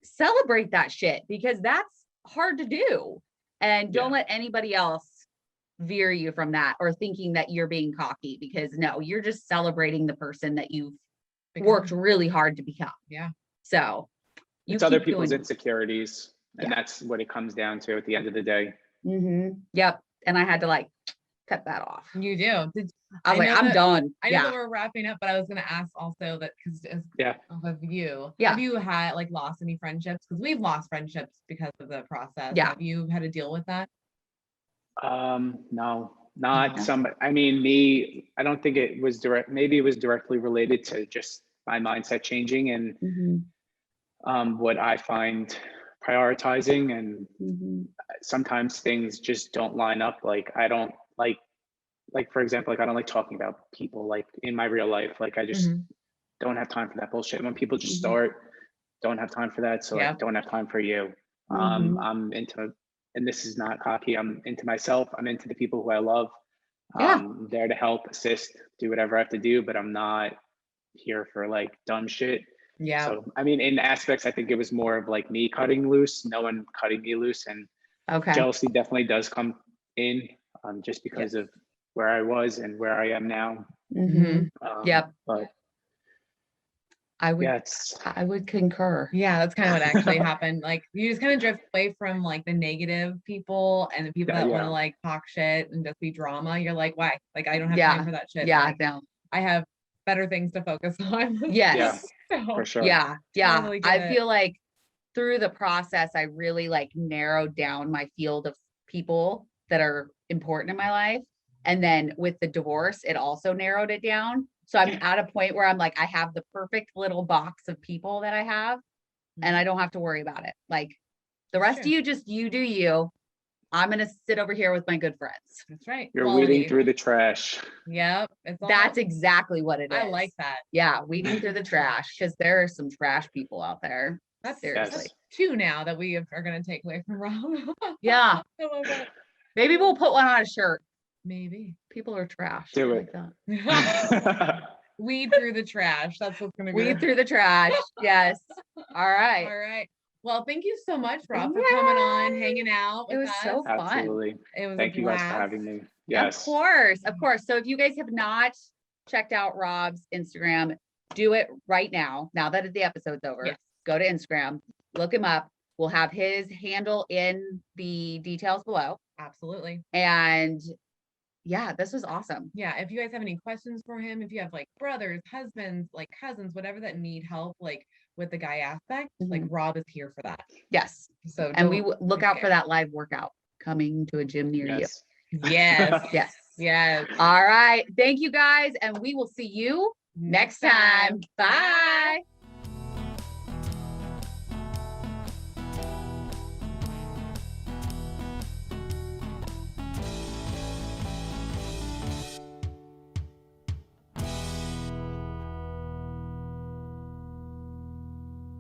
celebrate that shit because that's hard to do. And don't let anybody else veer you from that or thinking that you're being cocky, because no, you're just celebrating the person that you've worked really hard to become. Yeah. So it's other people's insecurities, and that's what it comes down to at the end of the day. Yep. And I had to like cut that off. You do. I was like, I'm done. I know that we're wrapping up, but I was going to ask also that because of you, have you had like lost any friendships? Because we've lost friendships because of the process. Yeah. Have you had to deal with that? No, not some. I mean, me, I don't think it was direct. Maybe it was directly related to just my mindset changing and what I find prioritizing. And sometimes things just don't line up. Like I don't like for example, like I don't like talking about people like in my real life. Like I just don't have time for that bullshit. When people just start, don't have time for that. So I don't have time for you. I'm into, and this is not cocky, I'm into myself. I'm into the people who I love. I'm there to help, assist, do whatever I have to do, but I'm not here for like dumb shit. Yeah. So, I mean, in aspects, I think it was more of like me cutting loose, no one cutting me loose. And jealousy definitely does come in just because of where I was and where I am now. But I would concur. Yeah, that's kind of what actually happened. Like you just kind of drift away from like the negative people and the people that want to like talk shit and just be drama. You're like, why? Like I don't have time for that shit. Yeah, like, no. I have better things to focus on. Yes. So, for sure. Yeah. Totally I feel like through the process, I really like narrowed down my field of people that are important in my life. And then with the divorce, it also narrowed it down. So I'm at a point where I'm like, I have the perfect little box of people that I have and I don't have to worry about it. Like the rest of you, just you do you. I'm going to sit over here with my good friends. That's right. You're weeding through the trash. Yep. That's exactly what it is. I like that. Yeah. Weeding through the trash because there are some trash people out there. That's seriously two now that we are going to take away from Rob. Yeah. Maybe we'll put one on a shirt. Maybe. People are trash. Do it. Like weed through the trash. That's what's gonna go. Weed through the trash. Yes. All right. All right. Well, thank you so much, Rob, for coming on, hanging out with us. It was so fun. Absolutely. It was Thank you guys for having me. Yes. Of course. Of course. So if you guys have not checked out Rob's Instagram, do it right now. Now that the episode's over, go to Instagram, look him up. We'll have his handle in the details below. Absolutely. And yeah, this was awesome. Yeah. If you guys have any questions for him, if you have like brothers, husbands, like cousins, whatever that need help, like with the guy aspect, like Rob is here for that. Yes. So, and we look out for that live workout coming to a gym near you. Yes. Yes. Yes. All right. Thank you guys. And we will see you next time. Bye.